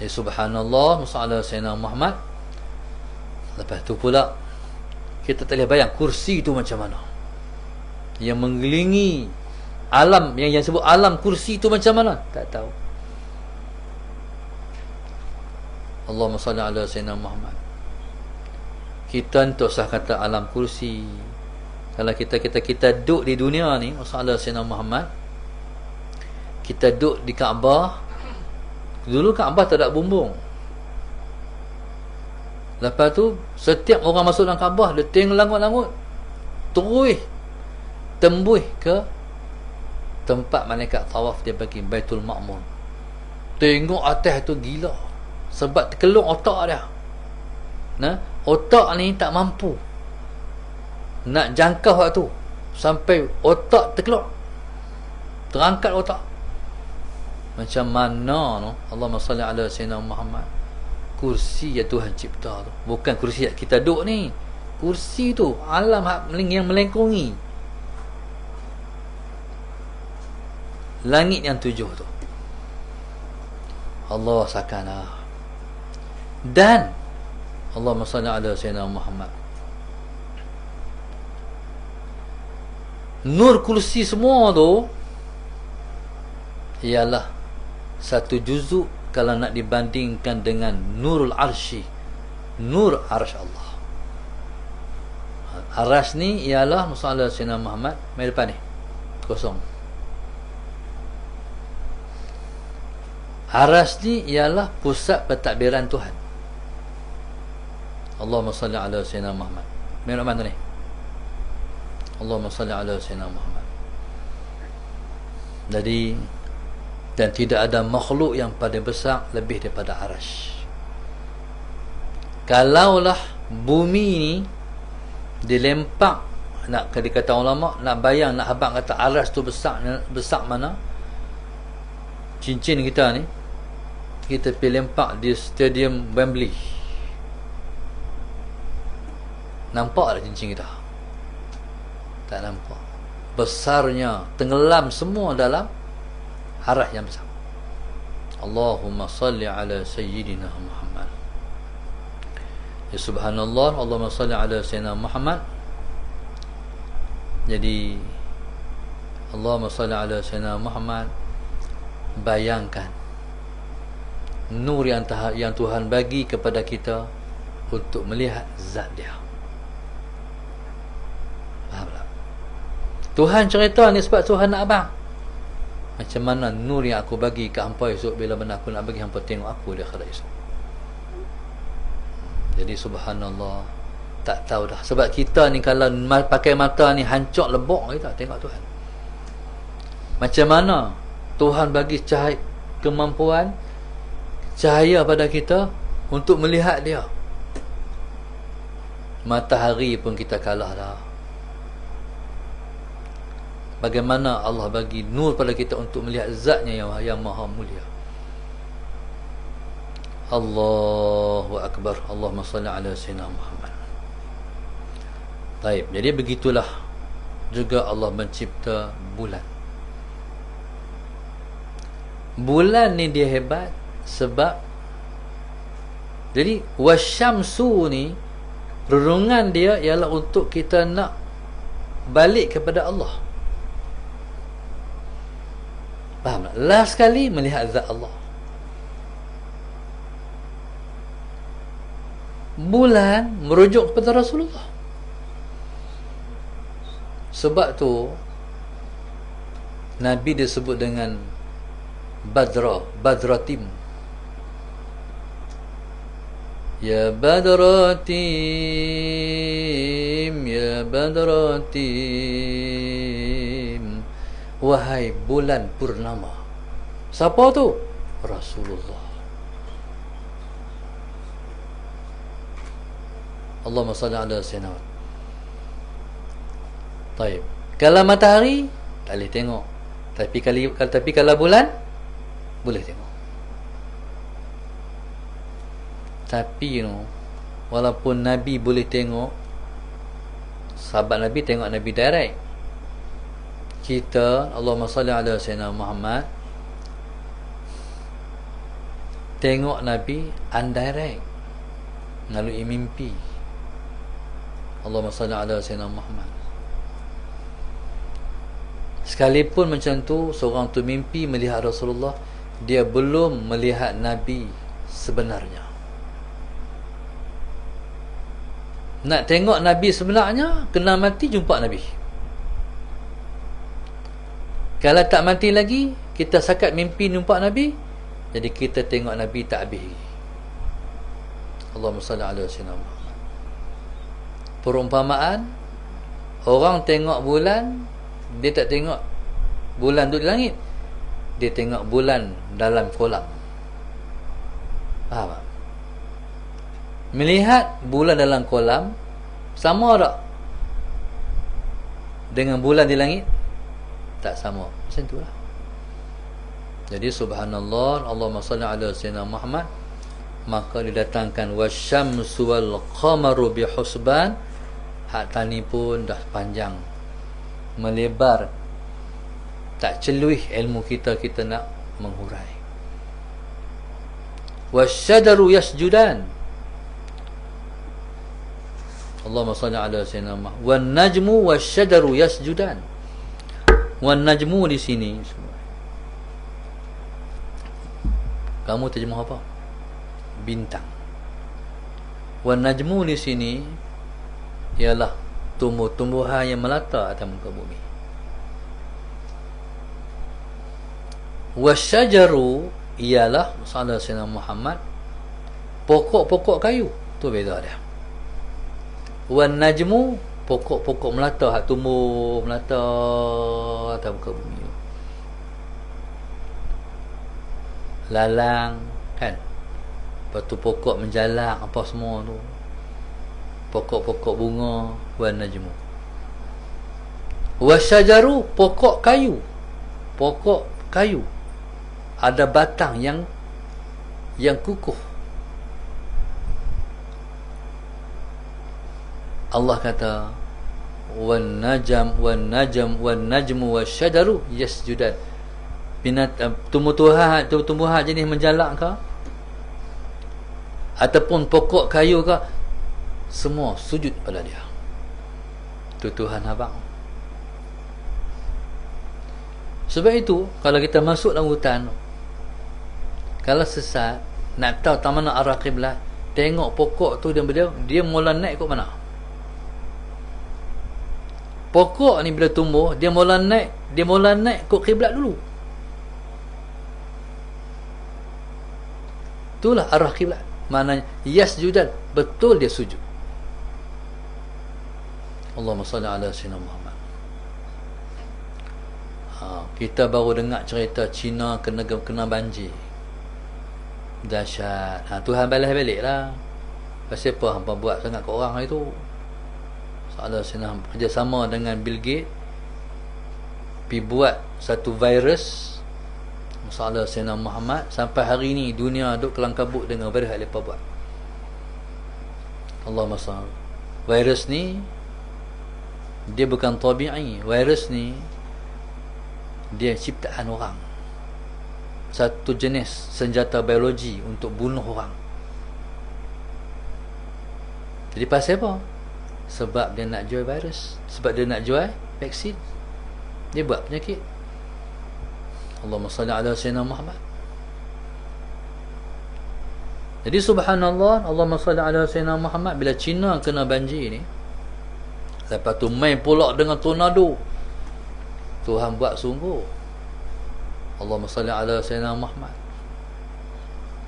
Speaker 1: Subhanallah, Musa'ala Sayyidina Muhammad. Lepas tu pula kita tak boleh bayang kursi tu macam mana, yang mengelilingi alam, yang sebut alam kursi tu macam mana, tak tahu. Allahumma salli ala Sayyidina Muhammad. Kita tak usah kata alam kursi. Kalau kita duduk di dunia ni, Musa'ala Sayyidina Muhammad, kita duduk di Kaabah. Dulu Kaabah tak ada bumbung. Lepas tu setiap orang masuk dalam Kaabah, dia tengok langut-langut, terus tembus ke tempat malaikat tawaf dia bagi Baitul Ma'mur. Tengok atas tu gila. Sebab terkelung otak dia. Otak ni tak mampu nak jangkau waktu sampai otak terkelung, terangkat otak. Macam mana no? Allahumma salli ala Sayyidina Muhammad. Kursi ya Tuhan cipta tu, bukan kursi yang kita duduk ni. Kursi tu alam yang melengkungi langit yang 7 tu. Allah sakana. Dan Allahumma salli ala Sayyidina Muhammad. Nur kursi semua tu ialah satu juzuk kalau nak dibandingkan dengan Nurul Arsy, Nur Arsy Allah. Arsy ni ialah Musa'ala Sayyidina Muhammad. Mari depan ni kosong. Arsy ni ialah pusat pentadbiran Tuhan. Allahumma salli ala Sayyidina Muhammad. Mari mana ni? Allahumma salli ala sayyidina Muhammad. Jadi, dan tidak ada makhluk yang paling besar lebih daripada arasy. Kalaulah bumi ni dilempak, nak dikata ulama, nak bayang, nak habang kata arasy tu besar mana, cincin kita ni kita pergi lempak di stadium Wembley, nampak tak cincin kita? Tak nampak. Besarnya, tenggelam semua dalam arah yang besar. Allahumma salli ala sayyidina Muhammad. Ya subhanallah, Allahumma salli ala sayyidina Muhammad. Jadi Allahumma salli ala sayyidina Muhammad. Bayangkan nur yang Tuhan bagi kepada kita untuk melihat zat dia. Faham tak? Tuhan cerita ni sebab Tuhan nak abang. Macam mana nur yang aku bagi ke hampa esok, bila mana aku nak bagi hampa tengok aku di akhirat esok. Jadi subhanallah, tak tahu dah. Sebab kita ni kalau pakai mata ni hancur lebok kita tengok Tuhan. Macam mana Tuhan bagi cahaya, kemampuan cahaya pada kita untuk melihat dia. Matahari pun kita kalah dah. Bagaimana Allah bagi nur pada kita untuk melihat zatnya yang maha mulia. Allahu Akbar. Allahumma salli ala sayyidina Muhammad. Baik, jadi begitulah juga Allah mencipta bulan. Bulan ni dia hebat sebab, jadi wasyamsu ni renungan dia ialah untuk kita nak balik kepada Allah. Faham tak? Last sekali melihat zat Allah. Bulan merujuk kepada Rasulullah. Sebab tu Nabi disebut dengan Badratim. Ya Badratim, ya Badratim, wahai bulan purnama. Siapa tu? Rasulullah. Allahumma salli ala sayyidina. Baik. Kalau matahari tak boleh tengok. Tapi kalau bulan boleh tengok. Tapi walaupun Nabi boleh tengok, sahabat Nabi tengok Nabi direct. Kita, Allahumma salli ala sayyidina Muhammad, tengok Nabi undirect, melalui mimpi. Allahumma salli ala sayyidina Muhammad. Sekalipun macam tu, seorang tu mimpi melihat Rasulullah, dia belum melihat Nabi sebenarnya. Nak tengok Nabi sebenarnya, kena mati jumpa Nabi. Kalau tak mati lagi, kita sakat mimpi jumpa Nabi, jadi kita tengok Nabi tak habis. Allahumma salli ala sayyidina Muhammad. Perumpamaan, orang tengok bulan, dia tak tengok bulan tu di langit, dia tengok bulan dalam kolam. Faham tak? Melihat bulan dalam kolam sama tak dengan bulan di langit? Tak sama. Macam itulah. Jadi subhanallah, Allahumma salli ala sayyidina Muhammad. Maka didatangkan wasyamsu wal qamaru bihusban. Hak tani pun dah panjang, melebar, tak celuih ilmu kita nak menghurai. Wasyadaru yasjudan. Allahumma salli ala sayyidina Muhammad. Wan najmu wasyadaru yasjudan. Wan najmu di sini kamu terjemah apa? Bintang. Wan najmu di sini ialah tumbuh-tumbuhan yang melata atas muka bumi. Wasyajaru ialah sallallahu alaihi wasallam Muhammad, pokok-pokok kayu. Tu beza dia. Wan najmu pokok-pokok melata hak tumbuh melata atas muka bumi tu. Lalang kan, lepas tu pokok menjalak apa semua tu, pokok-pokok bunga, wan najmu. Wasyajaru, pokok kayu, pokok kayu ada batang yang kukuh. Allah kata wan najmu wasyajaru yasjudan. Tumbuh-tumbuhan jenis menjalak ke ataupun pokok kayu ke, semua sujud pada dia. Tu Tuhan abang. Sebab itu kalau kita masuk dalam hutan, kalau sesat nak tahu tak mana arah kiblat, tengok pokok tu dia mula naik kat mana. Pokok ni bila tumbuh, dia mula naik kat kiblat dulu. Itulah arah kiblat. Maknanya yasjudan, betul dia sujud. Allahumma salli ala sayyidina Muhammad. Kita baru dengar cerita Cina kena banjir. Dahsyat. Tuhan balas-balik lah. Pasal apa hampa buat sangat kat orang itu? Salah senang kerjasama dengan Bill Gates, pi buat satu virus. Salah senang Muhammad, sampai hari ni dunia duk kelang kabut dengan virus yang lepas buat. Allahumma salli. Virus ni dia bukan tabi'i. Virus ni dia ciptaan orang. Satu jenis senjata biologi untuk bunuh orang. Jadi pasal apa? Sebab dia nak jual virus, sebab dia nak jual vaksin, dia buat penyakit. Allahumma salli ala sayyidina Muhammad. Jadi subhanallah, Allahumma salli ala sayyidina Muhammad. Bila Cina kena banjir ni, lepas tu main pula dengan tornado, Tuhan buat sungguh. Allahumma salli ala sayyidina Muhammad.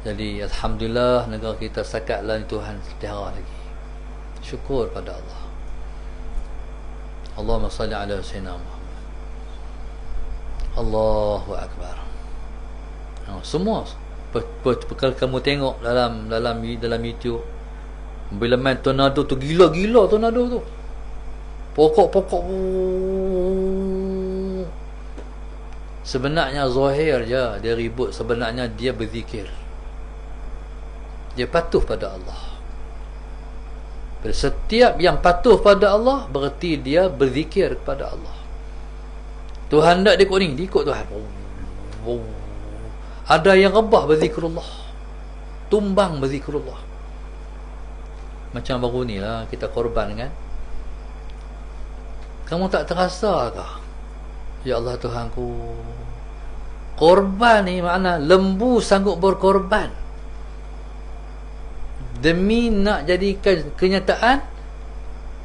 Speaker 1: Jadi alhamdulillah negara kita setakat lah Tuhan pelihara lagi. Syukur pada Allah. Allahumma salli ala sayyidina Muhammad. Allahu akbar. Semua perkara kamu tengok dalam YouTube, bila main tornado tu, gila-gila tornado tu. Pokok-pokok sebenarnya zahir je dia ribut, sebenarnya dia berzikir. Dia patuh pada Allah. Setiap yang patuh pada Allah berarti dia berzikir kepada Allah. Tuhan tak dia ikut ni, dia ikut Tuhan. Ada yang rebah berzikrullah, tumbang berzikrullah. Macam baru ni lah kita korban kan. Kamu tak terasa ke? Ya Allah Tuhanku, korban ni makna lembu sanggup berkorban demi nak jadikan kenyataan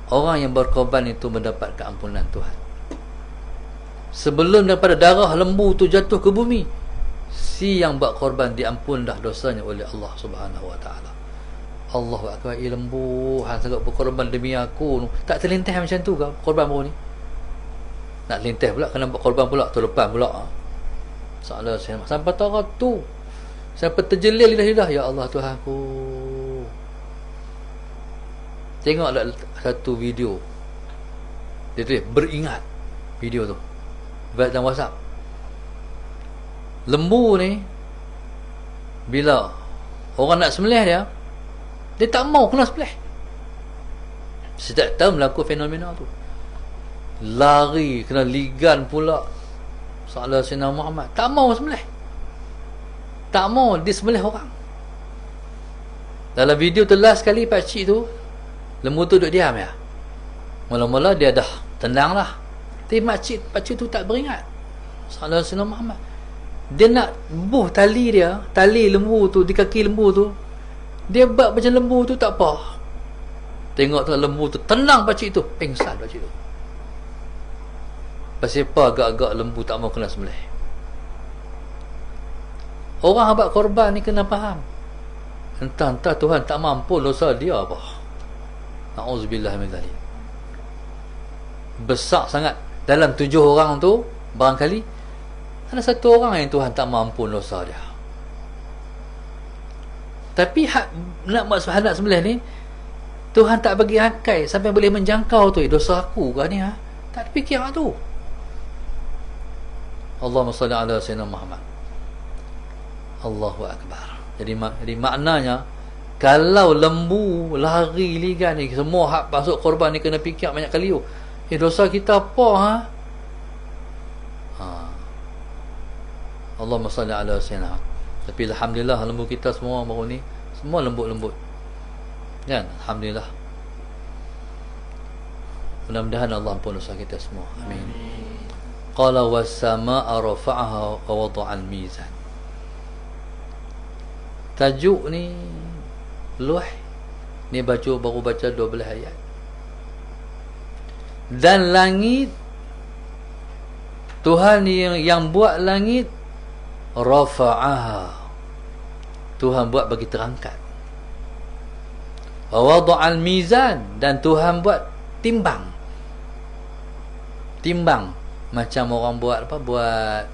Speaker 1: orang yang berkorban itu mendapat keampunan Tuhan. Sebelum daripada darah lembu tu jatuh ke bumi, si yang buat korban diampun dah dosanya oleh Allah Subhanahu wa taala. Allahu akbar. Lembu hang sangat berkorban demi aku. Tak terlintas macam tu ke korban baru ni? Nak lintas pula kena buat korban pula terlepas pula. Salah sampai tarat tu, sampai terjelil lidah-lidah, ya Allah Tuhanku. Tengoklah satu video, dia tulis beringat, video tu buat dalam WhatsApp. Lembu ni bila orang nak sembelih dia tak mau kena sembelih. Setiap tahun berlaku fenomena tu. Lari kena ligan pula. Salah Sayyidina Muhammad tak mau sembelih, tak mau disembelih orang. Dalam video tu last sekali pakcik tu, lembu tu duduk diam ya. Mula-mula dia dah tenang lah, tapi pakcik tu tak beringat. Salah Sayyidina Muhammad, dia nak buh tali dia, tali lembu tu di kaki lembu tu, dia buat macam lembu tu tak apa. Tengok tu lembu tu tenang, pakcik tu pingsan. Pakcik tu pasal apa? Agak-agak lembu tak mau kena sembelih. Orang abad korban ni kena faham, entah Tuhan tak mampu dosa dia apa. Na'udzubillah min dzalik. besar sangat. Dalam 7 orang tu barangkali ada 1 orang yang Tuhan tak mampu dosa dia. Tapi nak buat hadap sembelih ni, Tuhan tak bagi akal sampai boleh menjangkau tu, dosa aku ke ni ha? Tak fikir hak tu. Allahumma salli ala sayyidina Muhammad. Allahu akbar. Jadi maknanya, kalau lembu lari ligan ni, semua hak masuk korban ni kena fikir banyak kali. Dosa kita apa ha? Allahumma salli ala sayyidina. Tapi alhamdulillah lembu kita semua baru ni semua lembut-lembut. Kan? Alhamdulillah. Mudah-mudahan Allah ampun dosa kita semua. Amin. Qala was-samaa'a rafa'aha wa wada'al mizan. Tajuk ni luah ni baru baca 12 ayat. Dan langit, Tuhan yang buat langit, rafa'aha, Tuhan buat bagi terangkat. Wa wada'al mizan, dan Tuhan buat timbang. Timbang macam orang buat apa, buat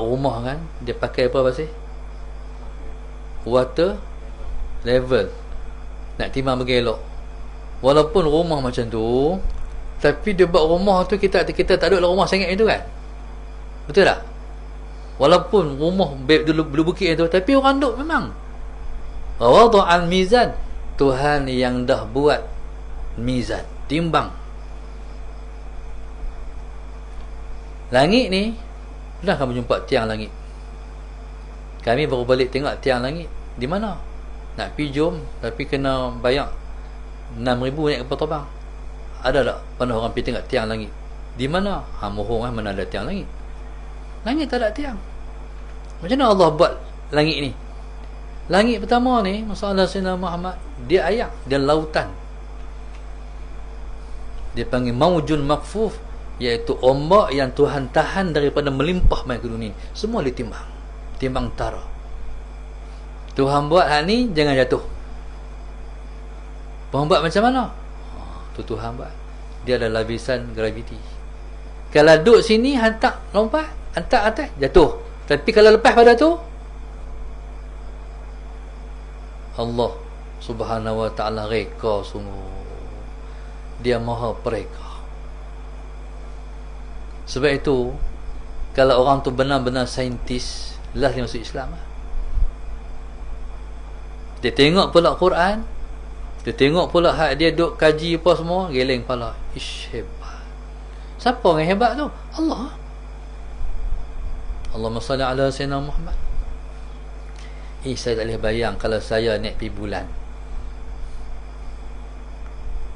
Speaker 1: rumah kan, dia pakai apa sih? Water level, nak timbang bagi elok. Walaupun rumah macam tu, tapi dia buat rumah tu kita tak duduk dalam rumah sangat itu kan, betul tak? Walaupun rumah dulu bukit itu, tapi orang duduk memang. Wada'al mizan, Tuhan yang dah buat mizan, timbang. Langit ni, dah kamu jumpa tiang langit. Kami baru balik tengok tiang langit. Di mana? Nak pergi jom, tapi kena bayar 6,000 naik kapal terbang. Ada tak pernah orang pergi tengok tiang langit? Di mana? Mohon mana ada tiang langit? Langit tak ada tiang. Macam mana Allah buat langit ni? Langit pertama ni, masalah Sayyidina Muhammad, dia air, dia lautan. Dia panggil maujun makfuf, iaitu ombak yang Tuhan tahan daripada melimpah main ke dunia. Semua ditimbang, timbang tara. Tuhan buat hal ni jangan jatuh. Tuhan buat macam mana? Tu Tuhan buat. Dia ada lapisan graviti. Kalau duduk sini hantar lompat, hantar atas jatuh. Tapi kalau lepas pada tu, Allah Subhanahu wa ta'ala reka sungguh. Dia maha pereka. Sebab itu, kalau orang tu benar-benar saintis, last dia masuk Islam. Dia tengok pula Quran, dia tengok pula hak dia duk kaji apa semua, geleng kepala. Ish, hebat. Siapa yang hebat tu? Allah. Allahumma salli ala sayyidina Muhammad. Saya tak boleh bayang kalau saya naik pergi bulan.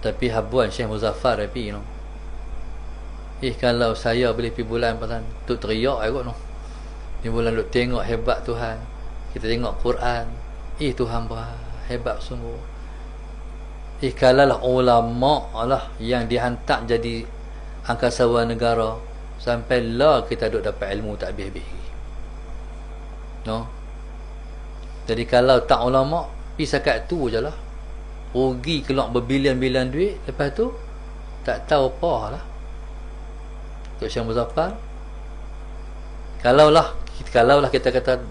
Speaker 1: Tapi habuan Syekh Muzaffar pergi, you know. Kalau saya boleh pergi bulan, pasal tu teriak kot, no. Di bulan duk tengok hebat Tuhan. Kita tengok Quran. Tuhan hebat sungguh. Kalau lah ulama lah yang dihantar jadi angkasawan negara, sampai lah kita duk dapat ilmu tak habis-habis. No. Jadi kalau tak ulama, pergi sakat tu je lah. Rugi keluar berbilion-bilion duit, lepas tu tak tahu apa lah. Tok Syekh Muzaffar, kalaulah kita kata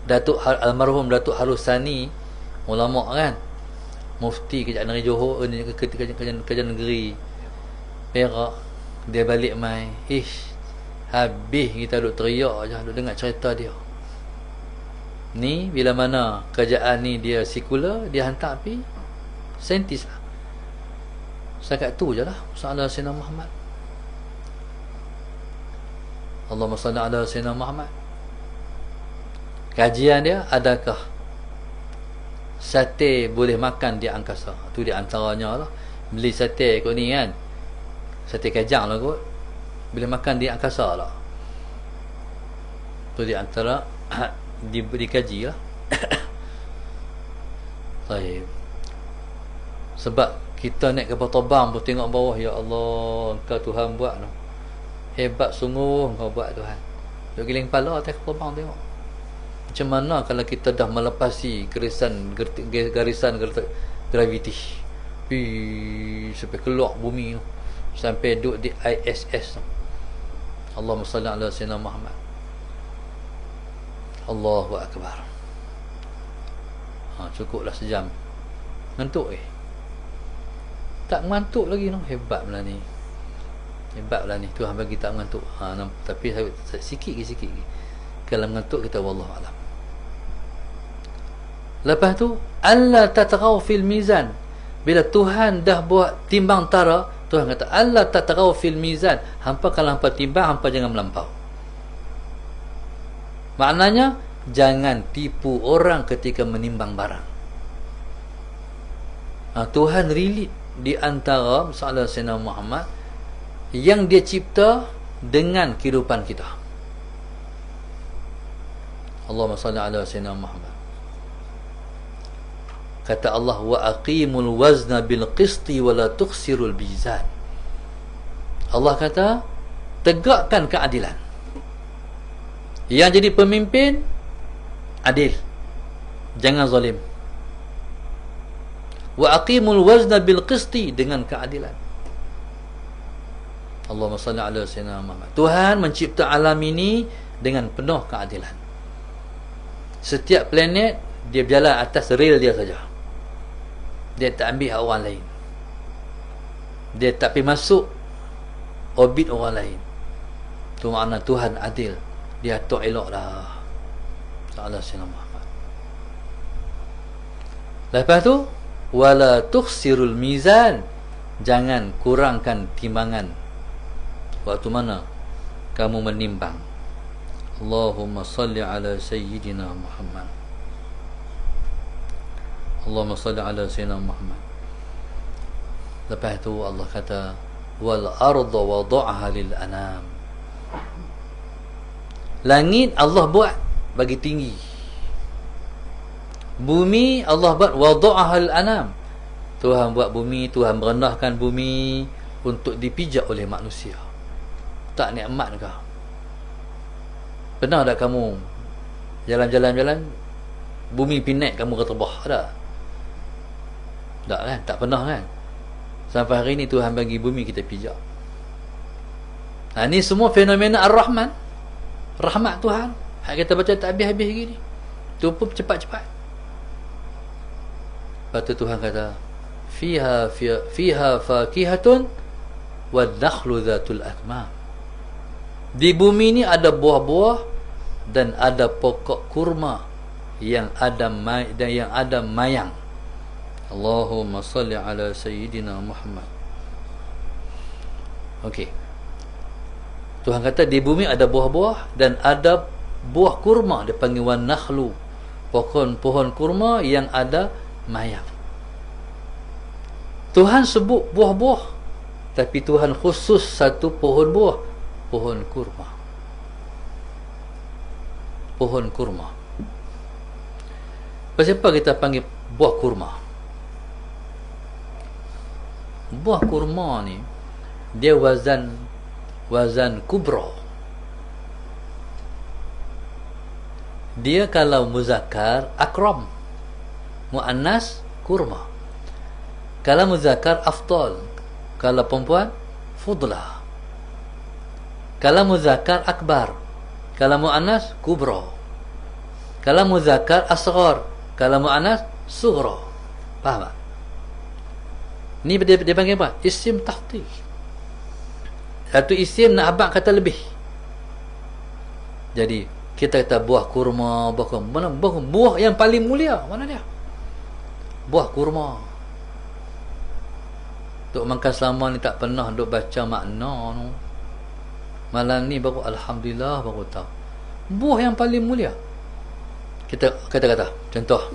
Speaker 1: Datuk almarhum Datuk Harusani, ulama kan, mufti Kerajaan Negeri Johor, Kerajaan Negeri Perak, dia balik mai, habis kita duk teriak je, duk dengar cerita dia. Ni bila mana kerajaan ni dia sekular, dia hantar pi saintis lah. Setakat tu je lah soalan Sayyidina Muhammad. Allahumma salli ala Sayyidina Muhammad. Kajian dia, adakah sate boleh makan di angkasa? Tu di antaranya lah. Beli sate kot ni kan, sate kajang lah kot, boleh makan di angkasa lah. Tu di antara dikaji lah. Baik. Sebab kita naik kapal terbang pun tengok bawah, ya Allah, Engkau Tuhan buat no. Hebat sungguh Engkau buat Tuhan. Duk giling kepala atas kapal terbang tengok. Macam mana kalau kita dah melepasi garisan graviti. sampai keluar bumi tu, sampai duduk di ISS tu. Allahumma salli ala sayyidina Muhammad. Allahu akbar. Cukuplah sejam. Ngantuk tak mengantuk lagi tu. Hebat pula ni Tuhan bagi tak mengantuk. Tapi sikit lagi. Kalau mengantuk kita wallahu alam. Lepas tu alla tatghaw fil mizan. Bila Tuhan dah buat timbang tara, Tuhan kata alla tatghaw fil mizan. Hampa kalau hampa timbang, hampa jangan melampau. Maknanya jangan tipu orang ketika menimbang barang. Tuhan relate di antara masalah Sayyidina Muhammad yang dia cipta dengan kehidupan kita. Allahumma salli ala Sayyidina Muhammad. Kata Allah, wa aqimul wazna bil qisti wa la tukhsirul mizan. Allah kata, tegakkan keadilan. Yang jadi pemimpin adil, jangan zalim. Wa aqimul wazna bil qisti, dengan keadilan. Allahumma salli ala sayyidina Muhammad. Tuhan mencipta alam ini dengan penuh keadilan. Setiap planet dia berjalan atas rel dia saja. Dia tak ambil hak orang lain. Dia tak pergi masuk orbit orang lain. Tu makna Tuhan adil. Dia atur eloklah. Sallallahu alaihi Muhammad. Lepas tu, wala tukhsirul mizan, jangan kurangkan timbangan waktu mana kamu menimbang. Allahumma salli ala sayyidina Muhammad. Allahumma salli ala sayyidina Muhammad. Lepas tu Allah kata, wal arda wada'aha lil anam. Langit Allah buat bagi tinggi. Bumi Allah buat wada'aha lil anam. Tuhan buat bumi, Tuhan merendahkan bumi untuk dipijak oleh manusia. Tak nikmat ke? Pernah tak kamu jalan-jalan bumi pinak kamu ke terbah? Tak kan? Tak pernah kan? Sampai hari ni Tuhan bagi bumi kita pijak. Ni semua fenomena Ar-Rahman, rahmat Tuhan. Hak kita baca tak habis-habis lagi ni. Tu pun cepat-cepat. Lepas tu Tuhan kata, fiha fakihatun wad nakhlu dhatul akmam. Di bumi ni ada buah-buah dan ada pokok kurma yang ada mayang. Allahumma salli ala sayyidina Muhammad. Okey. Tuhan kata di bumi ada buah-buah dan ada buah kurma, dia panggil wan nakhlu, pohon kurma yang ada mayang. Tuhan sebut buah-buah, tapi Tuhan khusus satu pohon buah, pohon kurma. Pohon kurma. Kenapa kita panggil buah kurma? Buah kurma ni dia wazan kubra. Dia kalau muzakkar akram, muannas kurma. Kalau muzakkar afdal, kalau perempuan fudla. Kalau muzakkar akbar, kalau muannas kubra. Kalau muzakkar asghar, kalau muannas sughra. Faham tak? Ni dia panggil apa? Isim tahti. Satu isim nak abang kata lebih. Jadi kita kata buah kurma, mana buah yang paling mulia? Mana dia? Buah kurma. Tok makan selama ni tak pernah duk baca makna tu. Malam ni baru alhamdulillah baru tahu. Buah yang paling mulia. Kita kata contoh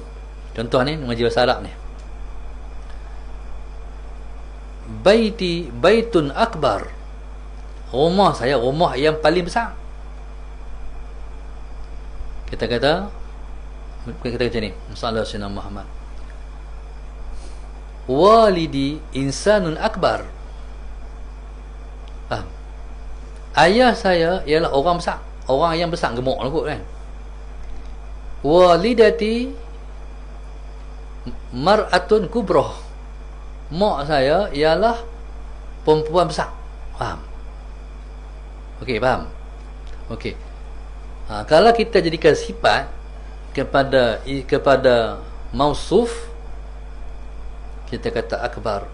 Speaker 1: ni mengaji bahasa Arab ni. Baitun akbar. Rumah saya, rumah yang paling besar. Kita kata macam ni, masalah Sayyidina Muhammad. Walidi insanun akbar. Faham? Ayah saya ialah orang besar, orang yang besar, gemuk lah kot kan. Walidati mar'atun kubroh. mak saya ialah perempuan besar. Faham? Okey, faham? Okey. Kalau kita jadikan sifat kepada mausuf, kita kata akbar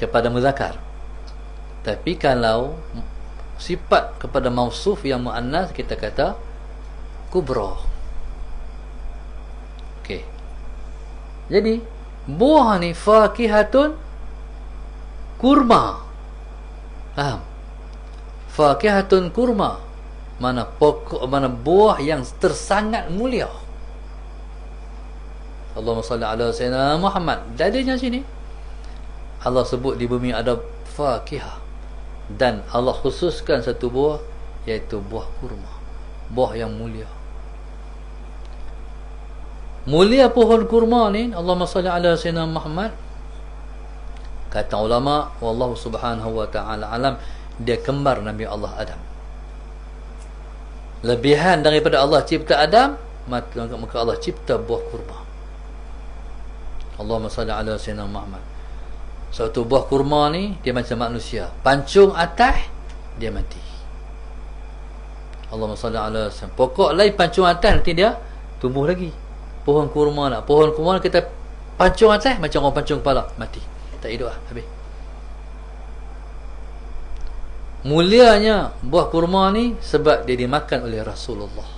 Speaker 1: kepada muzakkar. Tapi kalau sifat kepada mausuf yang muannas, kita kata kubra. Okey. Jadi buah ni fakihatun kurma. Faham? Fakihatun kurma, mana pokok, mana buah yang tersangat mulia. Allahumma salli ala sayyidina Muhammad. Jadinya sini Allah sebut di bumi ada fakihah, dan Allah khususkan satu buah, iaitu buah kurma, buah yang mulia. Mulia pohon kurma ni, Allahumma salli ala sayyidina Muhammad. Kata ulama, wallahu subhanahu wa ta'ala alam, dia kembar Nabi Allah Adam. Lebihan daripada Allah cipta Adam, maka Allah cipta buah kurma. Allahumma salli ala sayyidina Muhammad. Suatu buah kurma ni, dia macam manusia, pancung atas, dia mati. Allahumma salli ala sayyidina. Pokok lain pancung atas, nanti dia tumbuh lagi. Pohon kurma lah, pohon kurma kita pancung atas, macam orang pancung kepala, mati, tak hidup lah, habis. Mulianya buah kurma ni sebab dia dimakan oleh Rasulullah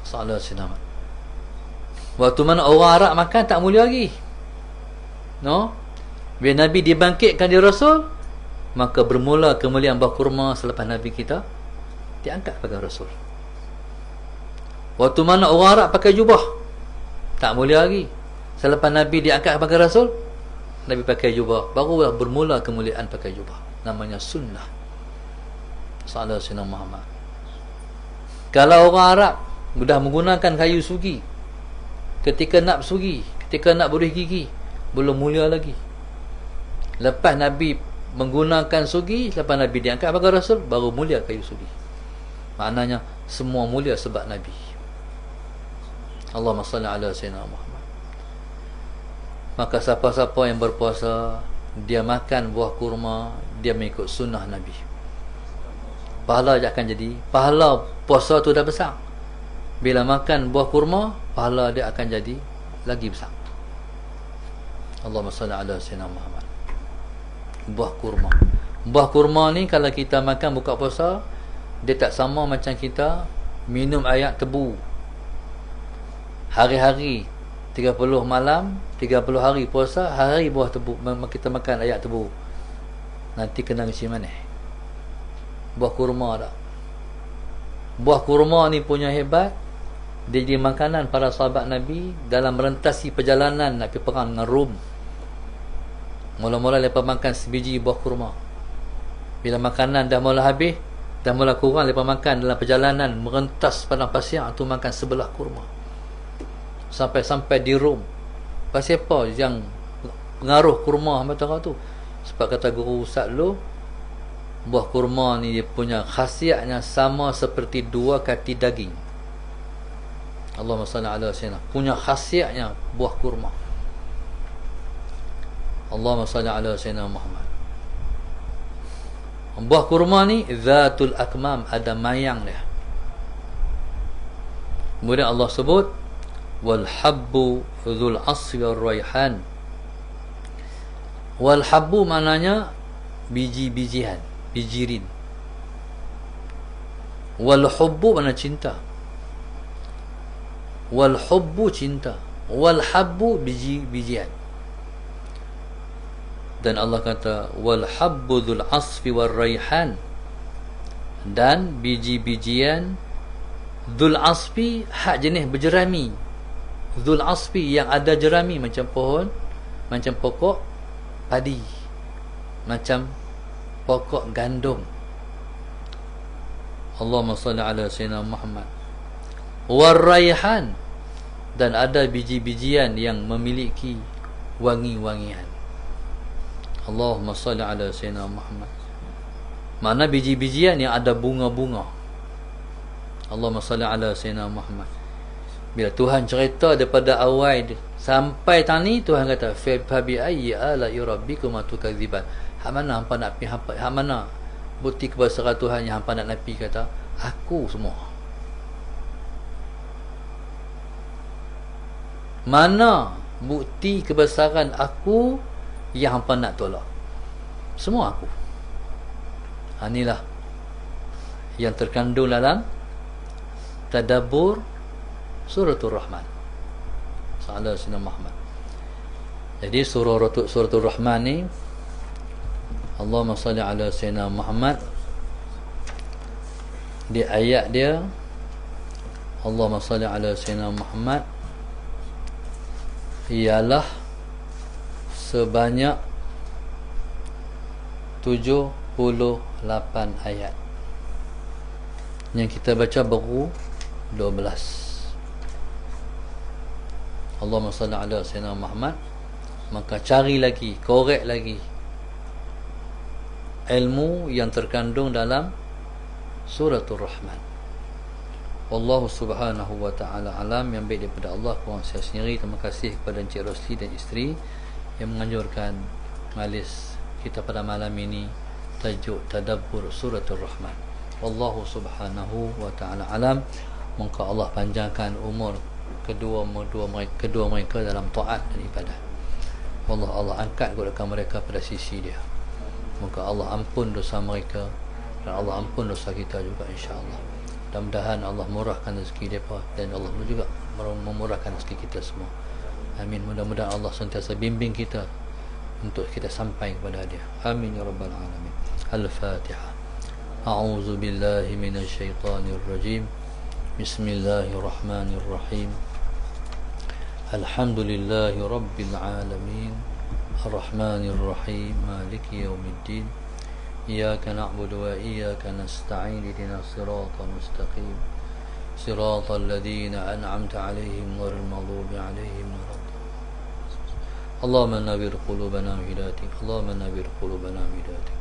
Speaker 1: sallallahu alaihi wasallam. Waktu mana orang Arab makan tak mulia lagi. No? Bila Nabi dibangkitkan di Rasul, maka bermula kemuliaan buah kurma selepas Nabi kita diangkat sebagai Rasul. Waktu mana orang Arab pakai jubah, tak mulia lagi. Selepas Nabi diangkat sebagai Rasul, Nabi pakai jubah, barulah bermula kemuliaan pakai jubah. Namanya sunnah sallallahu alaihi Muhammad. Kalau orang Arab mudah menggunakan kayu sugi, ketika nak sugi, ketika nak beruih gigi, belum mulia lagi. Lepas Nabi menggunakan sugi, lepas Nabi diangkat sebagai Rasul, baru mulia kayu sugi. Maknanya semua mulia sebab Nabi. Allahumma salli ala sayyidina Muhammad. Maka siapa-siapa yang berpuasa, dia makan buah kurma, dia mengikut sunnah Nabi, pahala dia akan jadi, pahala puasa tu dah besar. Bila makan buah kurma, pahala dia akan jadi lagi besar. Allahumma salli ala sayyidina Muhammad. Buah kurma, buah kurma ni kalau kita makan buka puasa, dia tak sama macam kita minum air tebu hari-hari 30 malam, 30 hari puasa, hari buah tebu, kita makan air tebu, nanti kena ngisi manis. Buah kurma tak? Buah kurma ni punya hebat, dia jadi makanan para sahabat Nabi dalam merentasi perjalanan nak pergi perang dengan Rom. Mula-mula mereka makan sebiji buah kurma. Bila makanan dah mula habis, dah mula kurang, mereka makan dalam perjalanan merentas padang pasir tu, makan sebelah kurma sampai di Rom. Pasal apa yang pengaruh kurma mata tu? Sebab kata guru Ustaz lu, buah kurma ni dia punya khasiatnya sama seperti dua kati daging. Allahumma salli ala sayyidina. Punya khasiatnya buah kurma. Allahumma salli ala sayyidina Muhammad. Buah kurma ni zatul akmam, ada mayang dia. Kemudian Allah sebut wal habbu dzul asfi war raihan. Wal habbu maknanya biji-bijian, bijirin. Wal hubbu makna cinta. Wal hubbu cinta, wal habbu biji-bijian. Dan Allah kata wal habbu dzul asfi war raihan, dan biji-bijian dzul asfi, hak jenis berjerami. Dzul asfi yang ada jerami, macam pohon, macam pokok padi, macam pokok gandum. Allahumma salli ala sayyidina Muhammad. War raihan, dan ada biji-bijian yang memiliki wangi-wangian. Allahumma salli ala sayyidina Muhammad. Mana biji-bijian yang ada bunga-bunga. Allahumma salli ala sayyidina Muhammad. Bila Tuhan cerita daripada awal Sampai tani Tuhan kata fa bi ayyi ala'i rabbikuma tukadziban. Hak mana hampa nak pi hak mana bukti kebesaran Tuhan yang hampa nak nafi? Kata aku semua. Mana bukti kebesaran aku yang hampa nak tolak? Semua aku. Inilah yang terkandung dalam tadabbur suratul Rahman. Salah Sayyidina Muhammad. Jadi suratul Rahman ni, Allahumma salli ala Sayyidina Muhammad, di ayat dia Allahumma salli ala Sayyidina Muhammad ialah sebanyak 78 ayat. Yang kita baca baru 12. Allahumma salli ala Sayyidina Muhammad. Maka cari lagi, korek lagi ilmu yang terkandung dalam suratul Rahman. Wallahu subhanahu wa ta'ala alam. Yang baik daripada Allah, kurang saya sendiri. Terima kasih kepada Encik Rosli dan isteri yang menganjurkan majlis kita pada malam ini, tajuk tadabbur suratul Rahman. Wallahu subhanahu wa ta'ala alam. Moga Allah panjangkan umur kedua mereka dalam taat dan ibadah. Allah angkat golongan mereka pada sisi dia. Moga Allah ampun dosa mereka dan Allah ampun dosa kita juga, insya-Allah. Mudah-mudahan Allah murahkan rezeki mereka dan Allah juga memurahkan rezeki kita semua. Amin. Mudah-mudahan Allah sentiasa bimbing kita untuk kita sampai kepada dia. Amin ya rabbal alamin. Al-Fatihah. A'udzu billahi minasy syaithanir rajim. Bismillahirrahmanirrahim. Alhamdulillahi rabbil alamin. Ar-Rahmanir Rahim. Maliki yaumiddin. Iyyaka na'budu wa iyyaka nasta'in. Ihdinas siratal mustaqim. Siratal ladzina an'amta 'alaihim ghairil maghdubi 'alaihim waladdallin. Allahumma nawwir qulubana bihidayatik. Allahumma nawwir qulubana bihidayatik.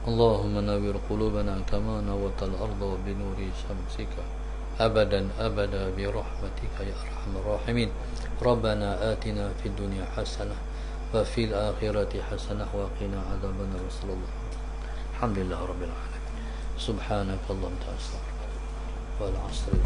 Speaker 1: Allahumma nawwir qulubana kama nawwartal arda wa bi nuri syamsika abadan abada bi rahmatika ya arhamar rahimin. Rabbana atina fid dunya hasanah wa fil akhirati hasanah wa qina adzabannar. Rasulullah. Alhamdulillah rabbil alamin. Subhanakallahumma wa bihamdika. Wal 'asri.